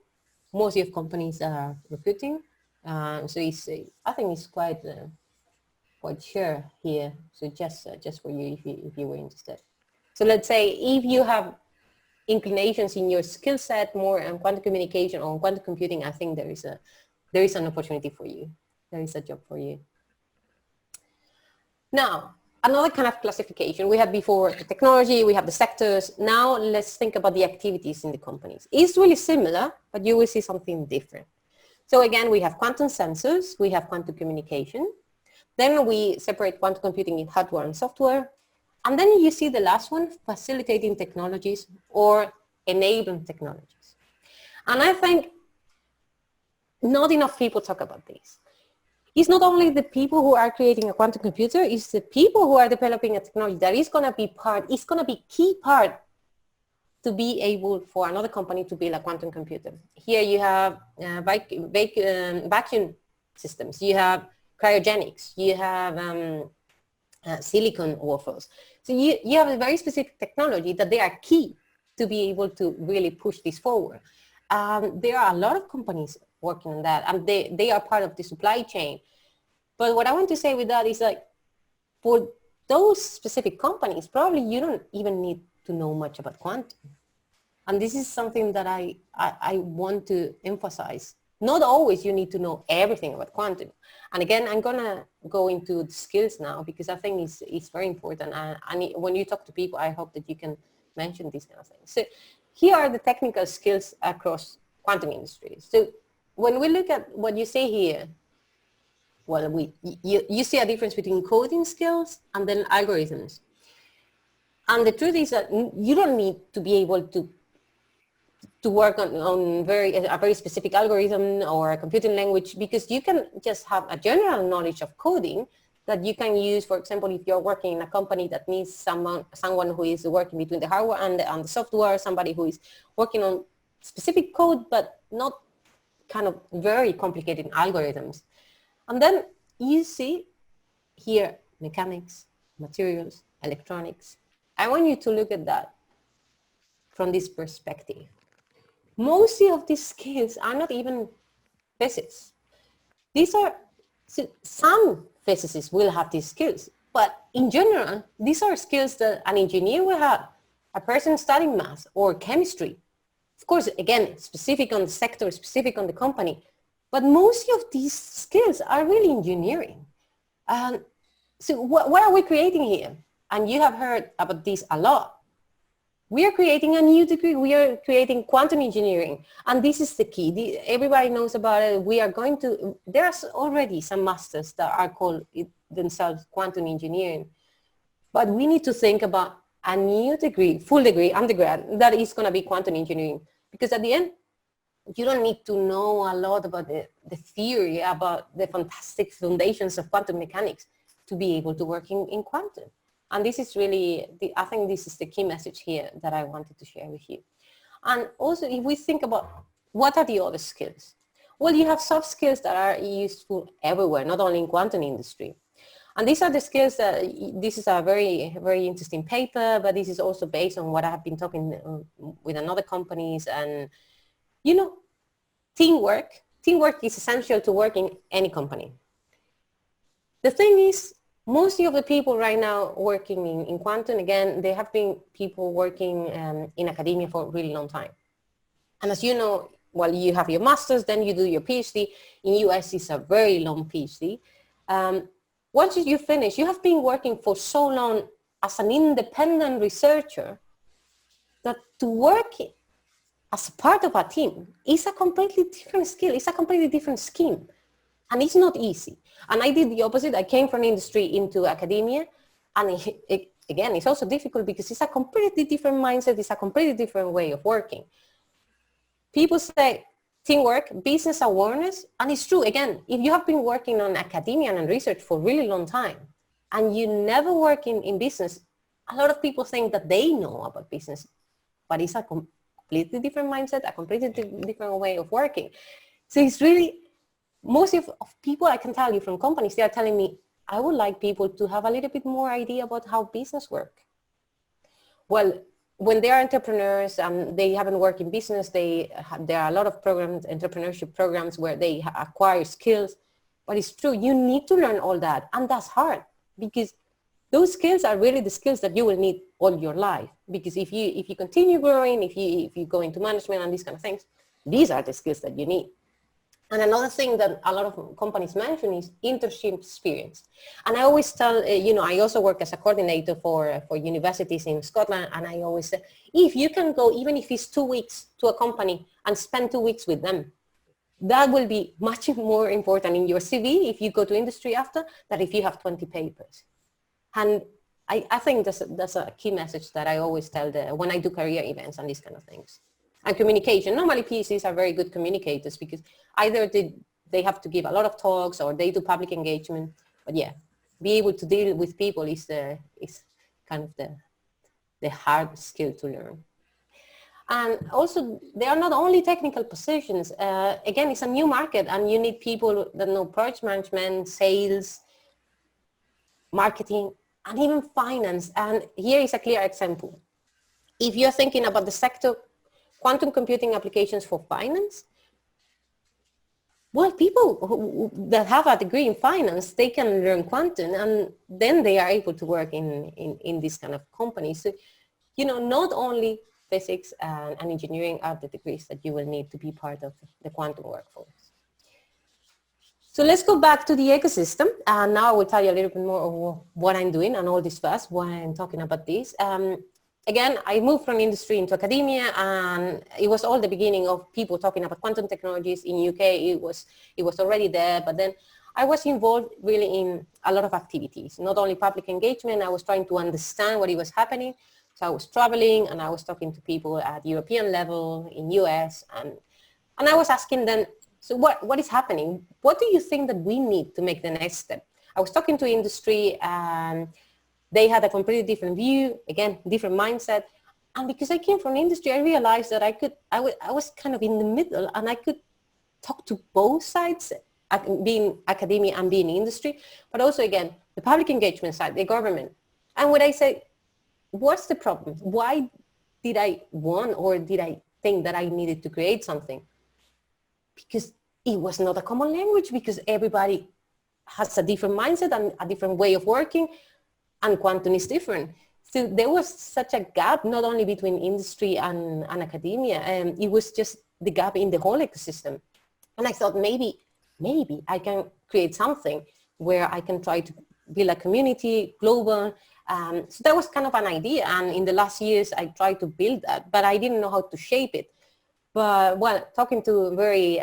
most of companies are recruiting. So it's, I think it's quite sure here. So just for you, if you were interested. So let's say if you have inclinations in your skill set more on quantum communication or quantum computing, I think there is an opportunity for you. There is a job for you. Now, another kind of classification. We had before the technology, we have the sectors. Now let's think about the activities in the companies. It's really similar, but you will see something different. So again, we have quantum sensors, we have quantum communication. Then we separate quantum computing in hardware and software. And then you see the last one, facilitating technologies or enabling technologies. And I think not enough people talk about this. It's not only the people who are creating a quantum computer, it's the people who are developing a technology that is going to be it's going to be key part to be able for another company to build a quantum computer. Here you have vacuum systems, you have cryogenics, you have silicon wafers. So you have a very specific technology that they are key to be able to really push this forward. There are a lot of companies working on that, and they are part of the supply chain. But what I want to say with that is like, for those specific companies, probably you don't even need to know much about quantum. And this is something that I want to emphasize. Not always you need to know everything about quantum. And again, I'm going to go into the skills now, because I think it's very important. And when you talk to people, I hope that you can mention these kind of things. So here are the technical skills across quantum industries. So when we look at what you say here, well, you see a difference between coding skills and then algorithms. And the truth is that you don't need to be able to work on a very specific algorithm or a computing language, because you can just have a general knowledge of coding that you can use. For example, if you're working in a company that needs someone who is working between the hardware and the software, somebody who is working on specific code, but not kind of very complicated algorithms. And then you see here, mechanics, materials, electronics. I want you to look at that from this perspective. Most of these skills are not even physics. Some physicists will have these skills, but in general, these are skills that an engineer will have, a person studying math or chemistry. Of course, again, specific on the sector, specific on the company, but most of these skills are really engineering. So what are we creating here? And you have heard about this a lot. We are creating a new degree. We are creating quantum engineering. And this is the key. Everybody knows about it. We are going to, there's already some masters that are called themselves quantum engineering. But we need to think about a new degree, full degree, undergrad, that is going to be quantum engineering. Because at the end, you don't need to know a lot about the theory, about the fantastic foundations of quantum mechanics to be able to work in quantum. And this is really, I think this is the key message here that I wanted to share with you. And also, if we think about what are the other skills? Well, you have soft skills that are useful everywhere, not only in quantum industry. And these are the skills that, this is a very, very interesting paper, but this is also based on what I have been talking with another companies. And, you know, teamwork. Teamwork is essential to work in any company. The thing is, most of the people right now working in quantum, again, they have been people working in academia for a really long time. And as you know, well, you have your master's, then you do your PhD. In US, it's a very long PhD. Once you finish, you have been working for so long as an independent researcher that to work as a part of a team is a completely different skill. It's a completely different scheme. And it's not easy. And I did the opposite. I came from industry into academia. And again, it's also difficult because it's a completely different mindset. It's a completely different way of working. People say teamwork, business awareness. And it's true. Again, if you have been working on academia and research for a really long time and you never work in business, a lot of people think that they know about business, but it's a completely different mindset, a completely different way of working. So it's really, most of people I can tell you from companies, they are telling me, I would like people to have a little bit more idea about how business work. Well, when they are entrepreneurs and they haven't worked in business, there are a lot of programs, entrepreneurship programs where they acquire skills. But it's true, you need to learn all that. And that's hard because those skills are really the skills that you will need all your life. Because if you continue growing, if you go into management and these kind of things, these are the skills that you need. And another thing that a lot of companies mention is internship experience. And I always tell, I also work as a coordinator for universities in Scotland. And I always say, if you can go, even if it's 2 weeks to a company and spend 2 weeks with them, that will be much more important in your CV if you go to industry after than if you have 20 papers. And I think that's a key message that I always tell when I do career events and these kind of things. And communication. Normally PhDs are very good communicators because either they have to give a lot of talks or they do public engagement. But yeah, be able to deal with people is kind of the hard skill to learn. And also, they are not only technical positions. Again, it's a new market and you need people that know project management, sales, marketing, and even finance. And here is a clear example. If you're thinking about the sector, quantum computing applications for finance, well, people that have a degree in finance, they can learn quantum and then they are able to work in this kind of companies. So, not only physics and engineering are the degrees that you will need to be part of the quantum workforce. So let's go back to the ecosystem. And now I will tell you a little bit more of what I'm doing and all this fast, why I'm talking about this. Again, I moved from industry into academia, and it was all the beginning of people talking about quantum technologies in UK. It was already there, but then I was involved really in a lot of activities, not only public engagement. I was trying to understand what was happening. So I was traveling and I was talking to people at European level, in US, and I was asking them, so what is happening? What do you think that we need to make the next step? I was talking to industry and they had a completely different view, again, different mindset. And because I came from industry, I realized that I was kind of in the middle and I could talk to both sides, being academia and being industry, but also again, the public engagement side, the government. And when I say, what's the problem? Why did I want or did I think that I needed to create something? Because it was not a common language, because everybody has a different mindset and a different way of working, and quantum is different. So there was such a gap, not only between industry and academia, and it was just the gap in the whole ecosystem. And I thought maybe I can create something where I can try to build a community, global. So that was kind of an idea. And in the last years, I tried to build that, but I didn't know how to shape it. But well, talking to very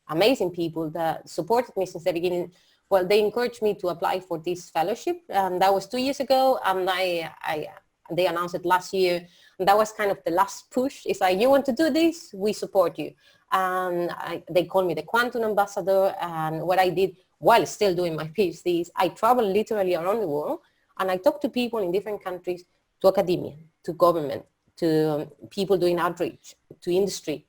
amazing people that supported me since the beginning, well, they encouraged me to apply for this fellowship. That was 2 years ago, and they announced it last year. And that was kind of the last push. It's like, you want to do this? We support you. And they called me the Quantum Ambassador. And what I did while still doing my PhDs, I traveled literally around the world, and I talked to people in different countries, to academia, to government, to people doing outreach, to industry,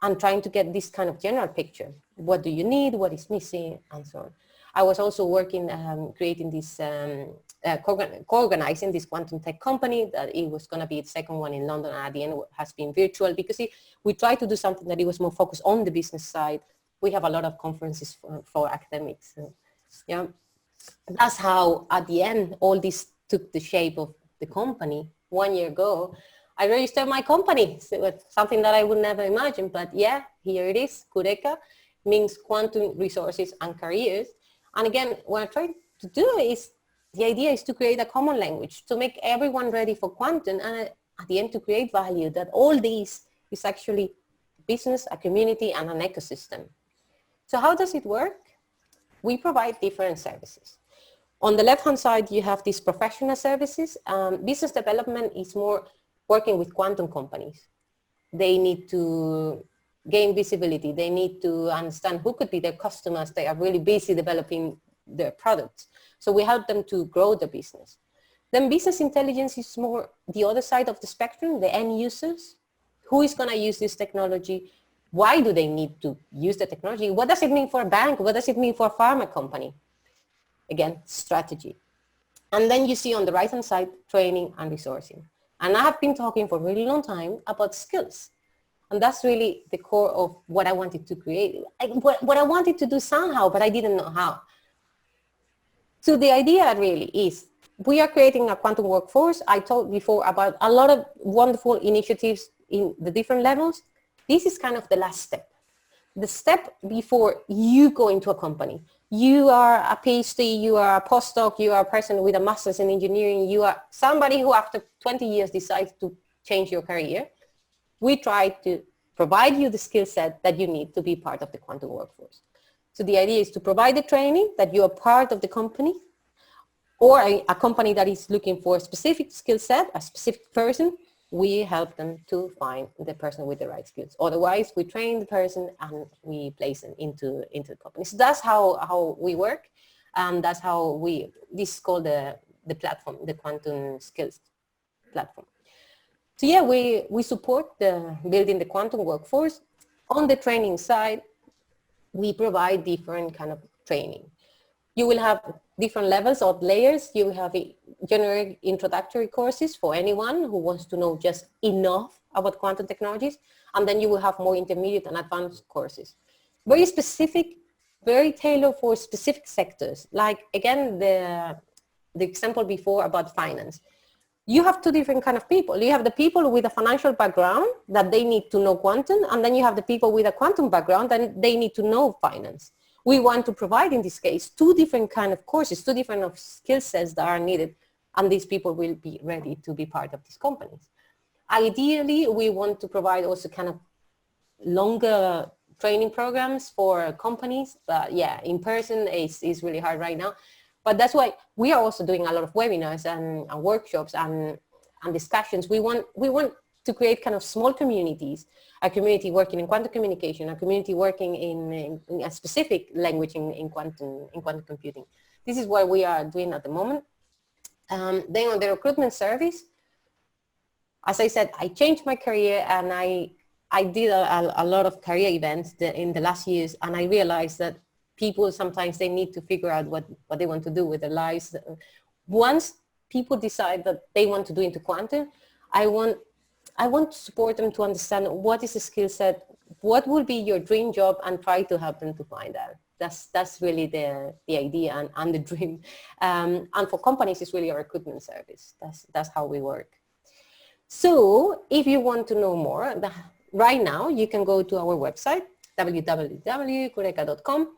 and trying to get this kind of general picture. What do you need? What is missing? And so on. I was also working, creating this, co-organizing this quantum tech company, that it was going to be the second one in London, and at the end it has been virtual, because we tried to do something that it was more focused on the business side. We have a lot of conferences for academics. So, yeah, that's how at the end all this took the shape of the company. 1 year ago, I registered my company. So it's something that I would never imagine, but yeah, here it is. QURECA means Quantum Resources and Careers. And again, what I'm trying to do is, the idea is to create a common language, to make everyone ready for quantum, and at the end to create value, that all these is actually business, a community, and an ecosystem. So how does it work? We provide different services. On the left-hand side, you have these professional services. Business development is more working with quantum companies. They need to gain visibility. They need to understand who could be their customers. They are really busy developing their products. So we help them to grow the business. Then business intelligence is more the other side of the spectrum, the end users. Who is going to use this technology? Why do they need to use the technology? What does it mean for a bank? What does it mean for a pharma company? Again, strategy. And then you see on the right-hand side, training and resourcing. And I have been talking for a really long time about skills. And that's really the core of what I wanted to create. What I wanted to do somehow, but I didn't know how. So the idea really is, we are creating a quantum workforce. I told before about a lot of wonderful initiatives in the different levels. This is kind of the last step. The step before you go into a company. You are a PhD, you are a postdoc, you are a person with a master's in engineering, you are somebody who after 20 years decides to change your career. We try to provide you the skill set that you need to be part of the quantum workforce. So the idea is to provide the training that you are part of the company, or a company that is looking for a specific skill set, a specific person. We help them to find the person with the right skills. Otherwise, we train the person and we place them into the company. So that's how we work. That's how this is called the platform, the Quantum Skills platform. So yeah, we support building the quantum workforce. On the training side, we provide different kind of training. You will have different levels or layers. You will have generic introductory courses for anyone who wants to know just enough about quantum technologies. And then you will have more intermediate and advanced courses. Very specific, very tailored for specific sectors. Like, again, the example before about finance. You have two different kind of people. You have the people with a financial background that they need to know quantum, and then you have the people with a quantum background that they need to know finance. We want to provide, in this case, two different kind of courses, two different skill sets that are needed, and these people will be ready to be part of these companies. Ideally, we want to provide also kind of longer training programs for companies, but yeah, in person is really hard right now. But that's why we are also doing a lot of webinars and workshops and discussions. We want to create kind of small communities, a community working in quantum communication, a community working in a specific language in quantum computing. This is what we are doing at the moment. Then on the recruitment service, as I said, I changed my career and I did a lot of career events in the last years, and I realized that people sometimes they need to figure out what they want to do with their lives. Once people decide that they want to do into quantum, I want to support them to understand what is the skill set, what will be your dream job, and try to help them to find that. That's really the idea and the dream. And for companies, it's really a recruitment service. That's how we work. So if you want to know more, right now you can go to our website, www.QURECA.com,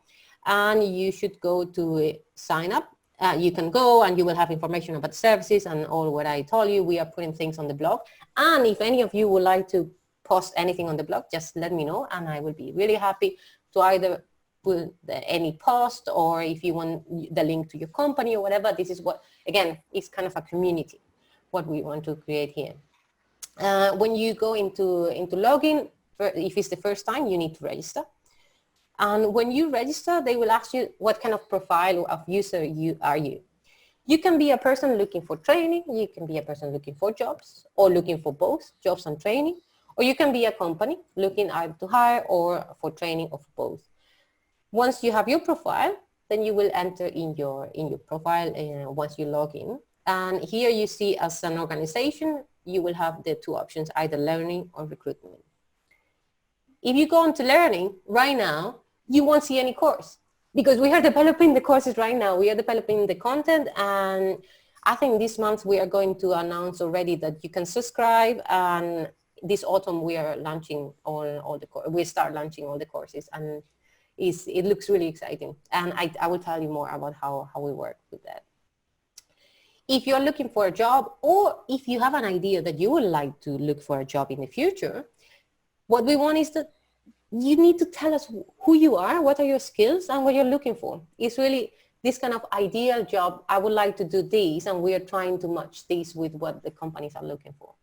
and you should go to sign up. You can go and you will have information about the services and all what I told you. We are putting things on the blog. And if any of you would like to post anything on the blog, just let me know and I will be really happy to either put any post, or if you want the link to your company or whatever. This is what, again, it's kind of a community, what we want to create here. When you go into login, if it's the first time, you need to register. And when you register, they will ask you what kind of profile of user are you. You can be a person looking for training, you can be a person looking for jobs, or looking for both jobs and training, or you can be a company looking either to hire or for training of both. Once you have your profile, then you will enter in your profile once you log in. And here you see, as an organization, you will have the two options, either learning or recruitment. If you go on to learning right now, you won't see any course, because we are developing the courses right now. We are developing the content, and I think this month we are going to announce already that you can subscribe, and this autumn we are launching all the courses. We start launching all the courses, and it looks really exciting. And I will tell you more about how we work with that. If you're looking for a job, or if you have an idea that you would like to look for a job in the future, what we want is that you need to tell us who you are, what are your skills, and what you're looking for. It's really this kind of ideal job. I would like to do this, and we are trying to match this with what the companies are looking for.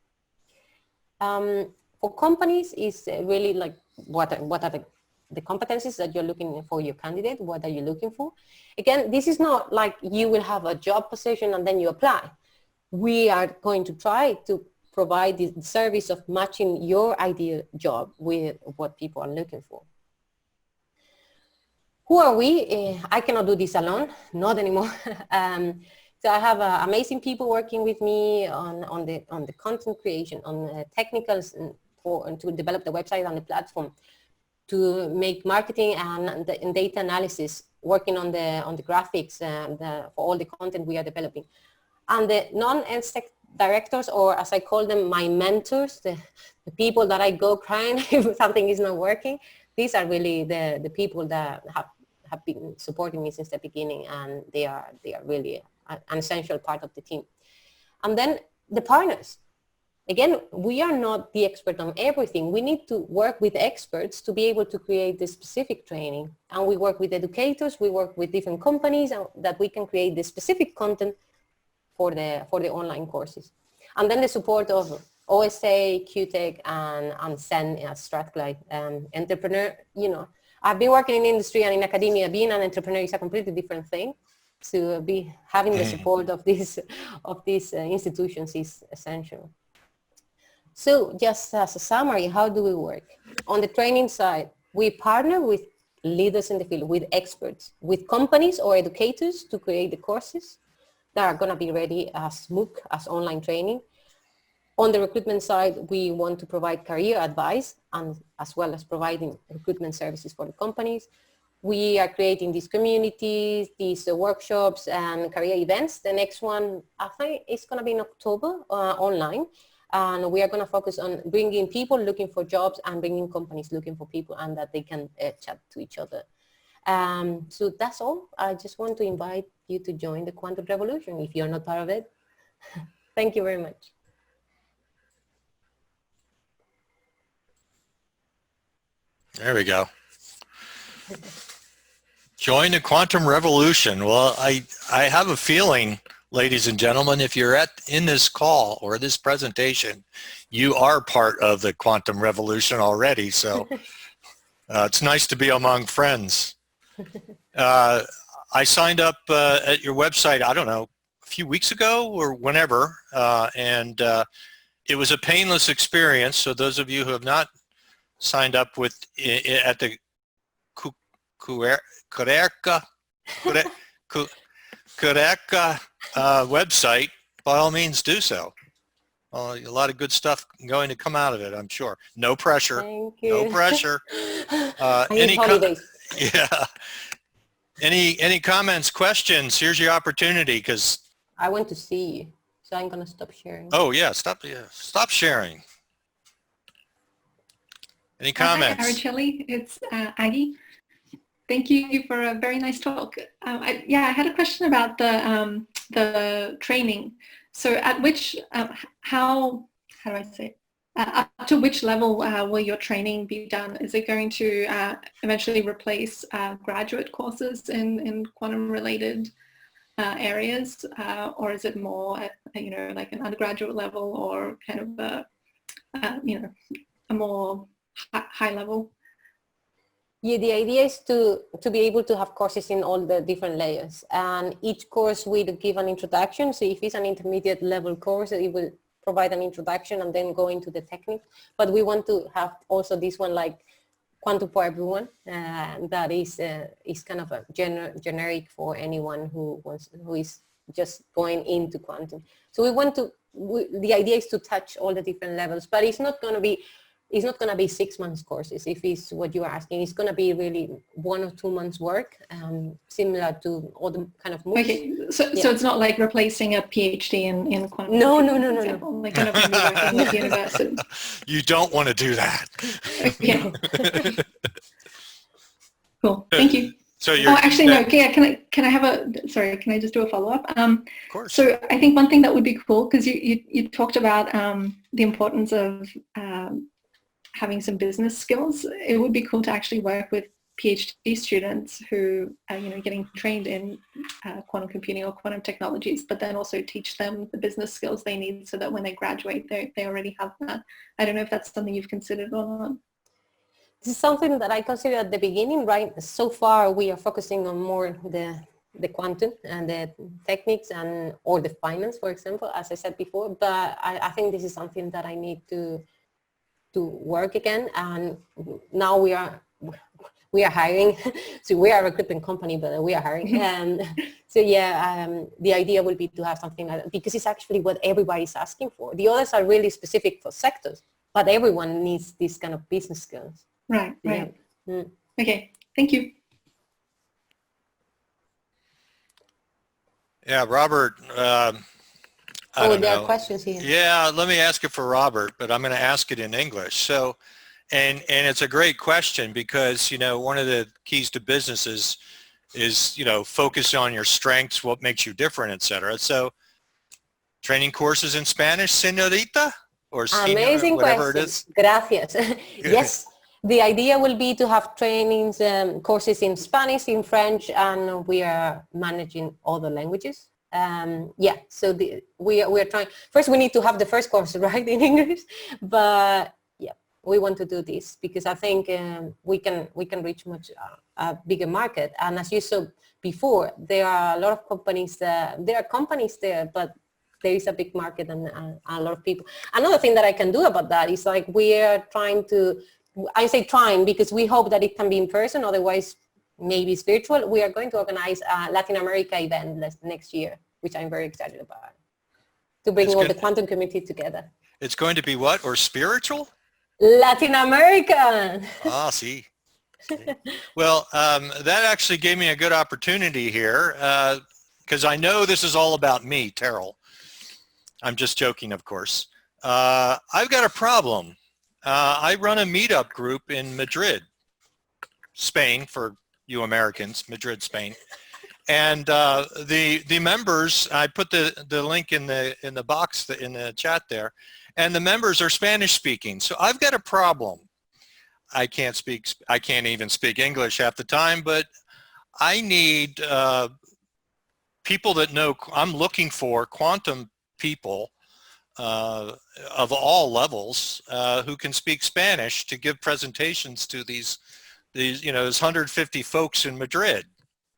For companies, it's really like what are the competencies that you're looking for your candidate, what are you looking for? Again, this is not like you will have a job position and then you apply. We are going to try to provide the service of matching your ideal job with what people are looking for. Who are we? I cannot do this alone, not anymore. So I have amazing people working with me on the content creation, on technicals and to develop the website and the platform, to make marketing and data analysis, working on the graphics for all the content we are developing. And the non-exec directors, or as I call them, my mentors, the people that I go crying if something is not working, these are really the people that have been supporting me since the beginning, and they are really an essential part of the team. And then the partners. Again, we are not the expert on everything. We need to work with experts to be able to create the specific training. And we work with educators, we work with different companies that we can create the specific content for the online courses. And then the support of OSA, QTech, and SEN as Strathclyde. Entrepreneur, you know, I've been working in industry and in academia. Being an entrepreneur is a completely different thing. To be having the support of these institutions is essential. So just as a summary, how do we work? On the training side, we partner with leaders in the field, with experts, with companies or educators to create the courses that are going to be ready as MOOC, as online training. On the recruitment side, we want to provide career advice and as well as providing recruitment services for the companies. We are creating these communities, these workshops and career events. The next one, I think, is going to be in October online. And we are going to focus on bringing people looking for jobs and bringing companies looking for people, and that they can chat to each other. So that's all. I just want to invite you to join the Quantum Revolution if you're not part of it. Thank you very much. There we go. Join the Quantum Revolution. Well, I have a feeling, ladies and gentlemen, if you're in this call or this presentation, you are part of the Quantum Revolution already. So it's nice to be among friends. I signed up at your website, I don't know, a few weeks ago or whenever, and it was a painless experience. So those of you who have not signed up at the QURECA website, by all means do so. A lot of good stuff going to come out of it, I'm sure. No pressure. Thank you. No pressure. Any yeah. Any comments, questions? Here's your opportunity, because I want to see you, so I'm gonna stop sharing. Oh yeah, stop sharing. Any comments? Hi, Araceli, it's Aggie. Thank you for a very nice talk. I had a question about the training. So at which, how do I say it? Up to which level will your training be done? Is it going to eventually replace graduate courses in quantum-related areas, or is it more at, like an undergraduate level, or kind of a more high level? Yeah, the idea is to be able to have courses in all the different layers, and each course will give an introduction. So if it's an intermediate level course, it will provide an introduction and then go into the technique. But we want to have also this one like Quantum for everyone, that is kind of a generic for anyone who is just going into quantum. So the idea is to touch all the different levels, but it's not going to be 6 months courses, if it's what you are asking. It's going to be really 1 or 2 months work, similar to all the kind of moves. Okay, so it's not like replacing a PhD in quantum. No. Like kind of working with university. You don't want to do that. Okay. Cool. Thank you. So you're. Oh, actually, no. Yeah, can I just do a follow-up? Of course. So I think one thing that would be cool, because you talked about the importance of having some business skills. It would be cool to actually work with PhD students who are, getting trained in quantum computing or quantum technologies, but then also teach them the business skills they need so that when they graduate, they already have that. I don't know if that's something you've considered or not. This is something that I considered at the beginning, right? So far, we are focusing on more the the quantum and the techniques and or the finance, for example, as I said before. But I think this is something that I need to work again. And now we are hiring. So we are a recruitment company, but we are hiring. And so yeah, the idea will be to have something like that, because it's actually what everybody's asking for. The others are really specific for sectors, but everyone needs this kind of business skills. Right, right. Yeah. Mm. Okay, thank you. Yeah, Robert, I don't there know. are questions here. Yeah, let me ask it for Robert, but I'm going to ask it in English. So, and it's a great question because, you know, one of the keys to business is, you know, focus on your strengths, what makes you different, etc. So, training courses in Spanish, señorita? Or senior, amazing whatever questions. it is? Gracias. Yes, the idea will be to have trainings, courses in Spanish, in French, and we are managing other languages. Yeah, so we are trying. First, we need to have the first course right in English, but yeah, we want to do this because I think we can reach much a bigger market. And as you saw before, there are a lot of companies. There are companies there, but there is a big market and a lot of people. Another thing that I can do about that is like we are trying to, I say trying because we hope that it can be in person, otherwise maybe it's virtual. We are going to organize a Latin America event next year, which I'm very excited about, to bring all the quantum community together. It's going to be what, or spiritual? Latin America. Ah, see. Well, that actually gave me a good opportunity here because I know this is all about me, Terrell. I'm just joking, of course. I've got a problem. I run a meetup group in Madrid, Spain, for you Americans, Madrid, Spain. And the members, I put the link in the box, in the chat there, and the members are Spanish speaking. So I've got a problem. I can't even speak English half the time, but I need people that know. I'm looking for quantum people of all levels who can speak Spanish to give presentations to these you know, there's 150 folks in Madrid.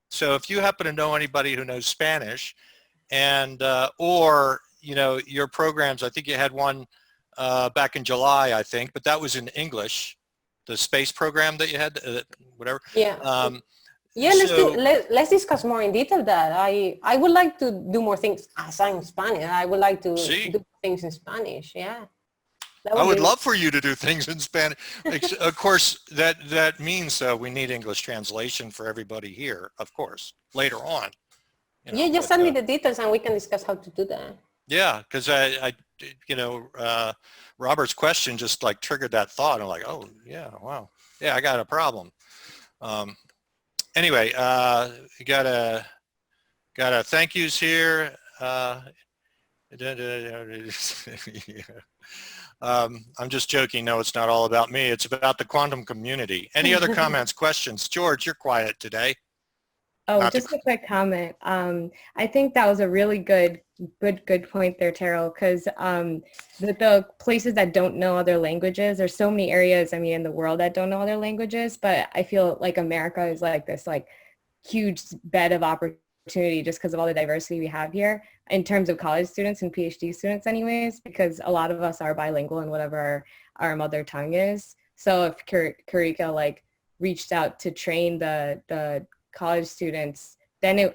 So if you happen to know anybody who knows Spanish, and or you know, your programs, I think you had one back in July, I think, but that was in English, the space program that you had, whatever. Yeah. Yeah, let's discuss more in detail that. I would like to do more things as I'm Spanish. I would like to do things in Spanish. Yeah. I would love for you to do things in Spanish. Of course, that means we need English translation for everybody here, of course, later on. You know, yeah, just send me the details and we can discuss how to do that. Yeah, because I you know, Robert's question just like triggered that thought. I'm like, oh, yeah, wow. Yeah, I got a problem. Anyway, you got a thank yous here. I'm just joking. No, it's not all about me. It's about the quantum community. Any other comments, questions? George, you're quiet today. Oh, just a quick comment. I think that was a really good point there, Terrell, because the places that don't know other languages, there's so many areas, I mean, in the world that don't know other languages, but I feel like America is like this like huge bed of opportunity just because of all the diversity we have here in terms of college students and PhD students anyways, because a lot of us are bilingual in whatever our mother tongue is. So if QURECA like reached out to train the college students, then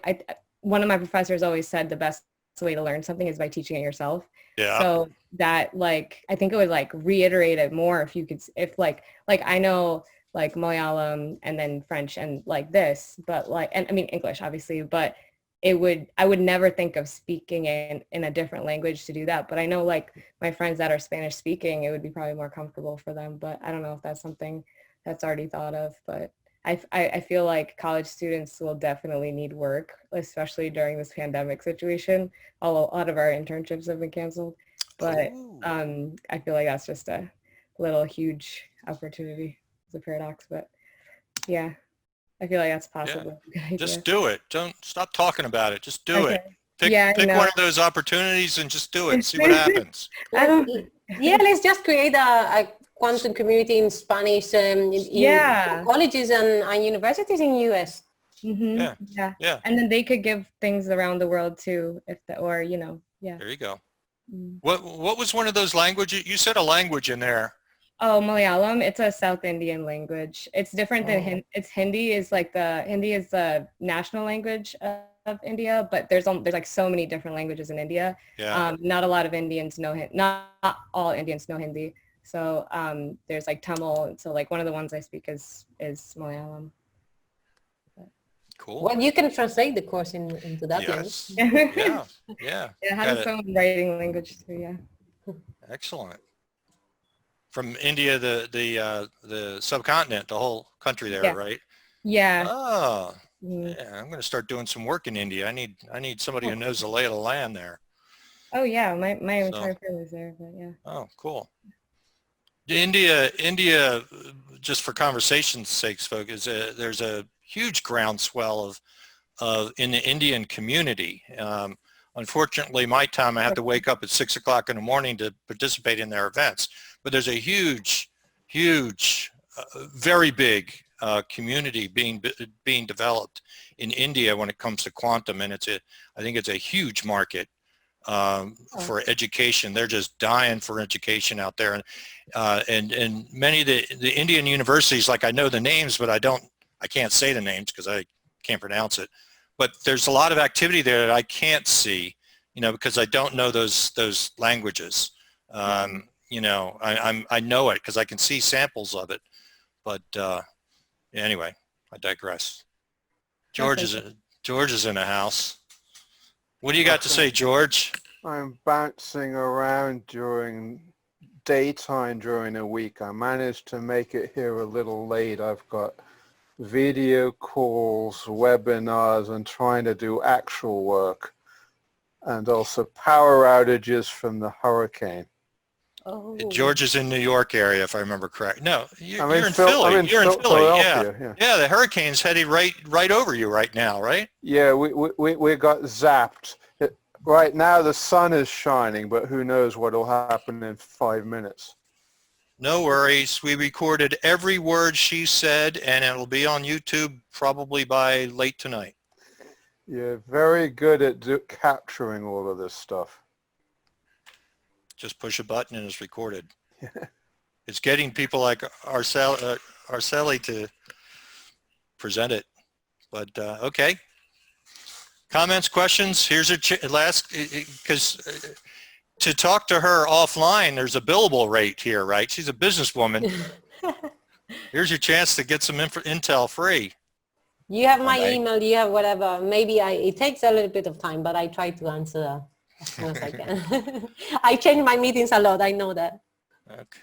one of my professors always said the best way to learn something is by teaching it yourself. Yeah. So that like, I think it would like reiterate it more if you could, if like I know like Malayalam and then French and like this, but like, and I mean English obviously, but I would never think of speaking in a different language to do that. But I know like my friends that are Spanish speaking, it would be probably more comfortable for them, but I don't know if that's something that's already thought of, but I feel like college students will definitely need work, especially during this pandemic situation. A lot of our internships have been canceled, but I feel like that's just a little huge opportunity. It's a paradox, but yeah, I feel like that's possible. Yeah. Just do it. Don't stop talking about it. Just do it. Pick one of those opportunities and just do it. See what happens. Let's just create a quantum community in Spanish in colleges and universities in US. Mm-hmm. Yeah. Yeah. And then they could give things around the world too, if the, or, you know, yeah. There you go. Mm. What was one of those languages? You said a language in there. Oh, Malayalam. It's a South Indian language. It's different than it's Hindi is like Hindi is the national language of India, but there's like so many different languages in India. Yeah. Not a lot of Indians know not all Indians know Hindi. So there's like Tamil. So like one of the ones I speak is Malayalam. Cool. Well, you can translate the course into that Yes. language. Yeah. Yeah, having fun writing language too. Yeah. Excellent. From India, the subcontinent, the whole country there, right? Yeah. Oh, yeah. I'm going to start doing some work in India. I need somebody who knows the lay of the land there. Oh yeah, my entire family's there, but yeah. Oh, cool. India, just for conversation's sake, folks, there's a huge groundswell of in the Indian community. Unfortunately, my time, I have to wake up at 6 o'clock in the morning to participate in their events. But there's a huge, very big community being developed in India when it comes to quantum, and I think it's a huge market for education. They're just dying for education out there, and many of the Indian universities, like I know the names, but I can't say the names because I can't pronounce it. But there's a lot of activity there that I can't see, you know, because I don't know those languages. You know, I know it because I can see samples of it. But anyway, I digress. George is in the house. What do you got to say, George? I'm bouncing around during daytime during the week. I managed to make it here a little late. I've got video calls, webinars, and trying to do actual work, and also power outages from the hurricane. Oh. George is in New York area, if I remember correct. No, you're in Philly. Philly. You're in Philly. Yeah. Yeah, the hurricane's heading right over you right now, right? Yeah, we got zapped. Right now the sun is shining, but who knows what will happen in 5 minutes. No worries. We recorded every word she said, and it'll be on YouTube probably by late tonight. You're very good at capturing all of this stuff. Just push a button and it's recorded. It's getting people like Araceli to present it. But okay. Comments, questions? Here's a last, because to talk to her offline, there's a billable rate here, right? She's a businesswoman. Here's your chance to get some intel free. You have my email, you have whatever. Maybe it takes a little bit of time, but I try to answer as soon as I can. I change my meetings a lot, I know that. Okay.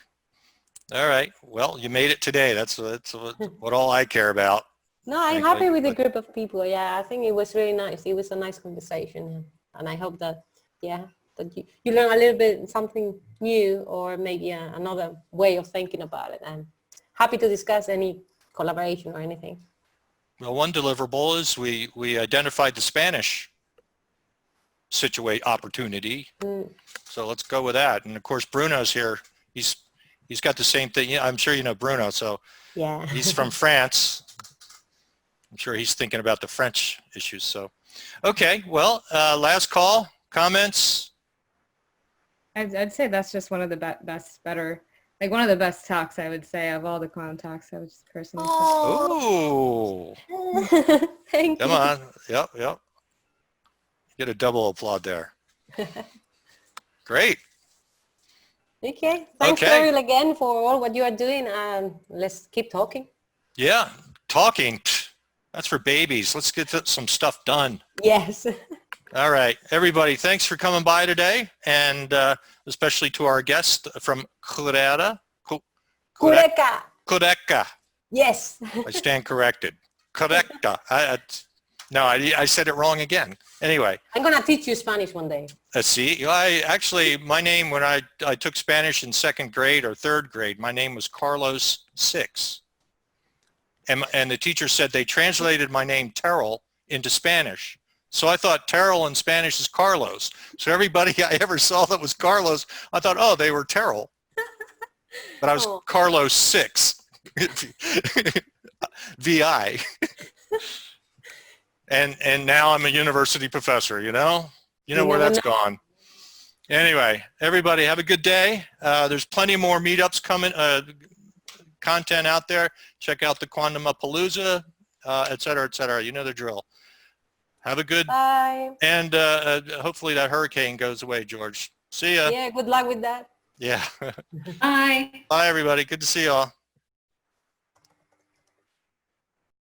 All right. Well, you made it today. That's what all I care about. No, I'm happy with the group of people. Yeah, I think it was really nice. It was a nice conversation. And I hope that, that you learn a little bit something new, or maybe another way of thinking about it. And happy to discuss any collaboration or anything. Well, one deliverable is we identified the Spanish opportunity. So let's go with that. And of course, Bruno's here. He's got the same thing. Yeah, I'm sure you know Bruno. So yeah, he's from France. I'm sure he's thinking about the French issues. So, okay. Well, last call. Comments? I'd say that's just one of the one of the best talks, I would say, of all the quantum talks. I would just personally say. Oh. Thank you. Come on. Yep. Get a double applaud there. Great. Okay. Thanks, Daryl, again for all what you are doing. Let's keep talking. Yeah. Talking. That's for babies. Let's get some stuff done. Yes. All right. Everybody, thanks for coming by today. And especially to our guest from QURECA. QURECA. Yes. I stand corrected. QURECA. I said it wrong again. Anyway. I'm going to teach you Spanish one day. See, my name, when I took Spanish in 2nd grade or 3rd grade, my name was Carlos 6. And the teacher said they translated my name Terrell into Spanish. So I thought Terrell in Spanish is Carlos. So everybody I ever saw that was Carlos, I thought, oh, they were Terrell. But I was Carlos 6. VI. And now I'm a university professor, you know where that's gone. Anyway, everybody have a good day. There's plenty more meetups coming, content out there. Check out the Quantumapalooza, et cetera, you know the drill. Have a good, Bye. And hopefully that hurricane goes away, George. See ya. Yeah, good luck with that. Yeah. Bye. Bye, everybody. Good to see y'all.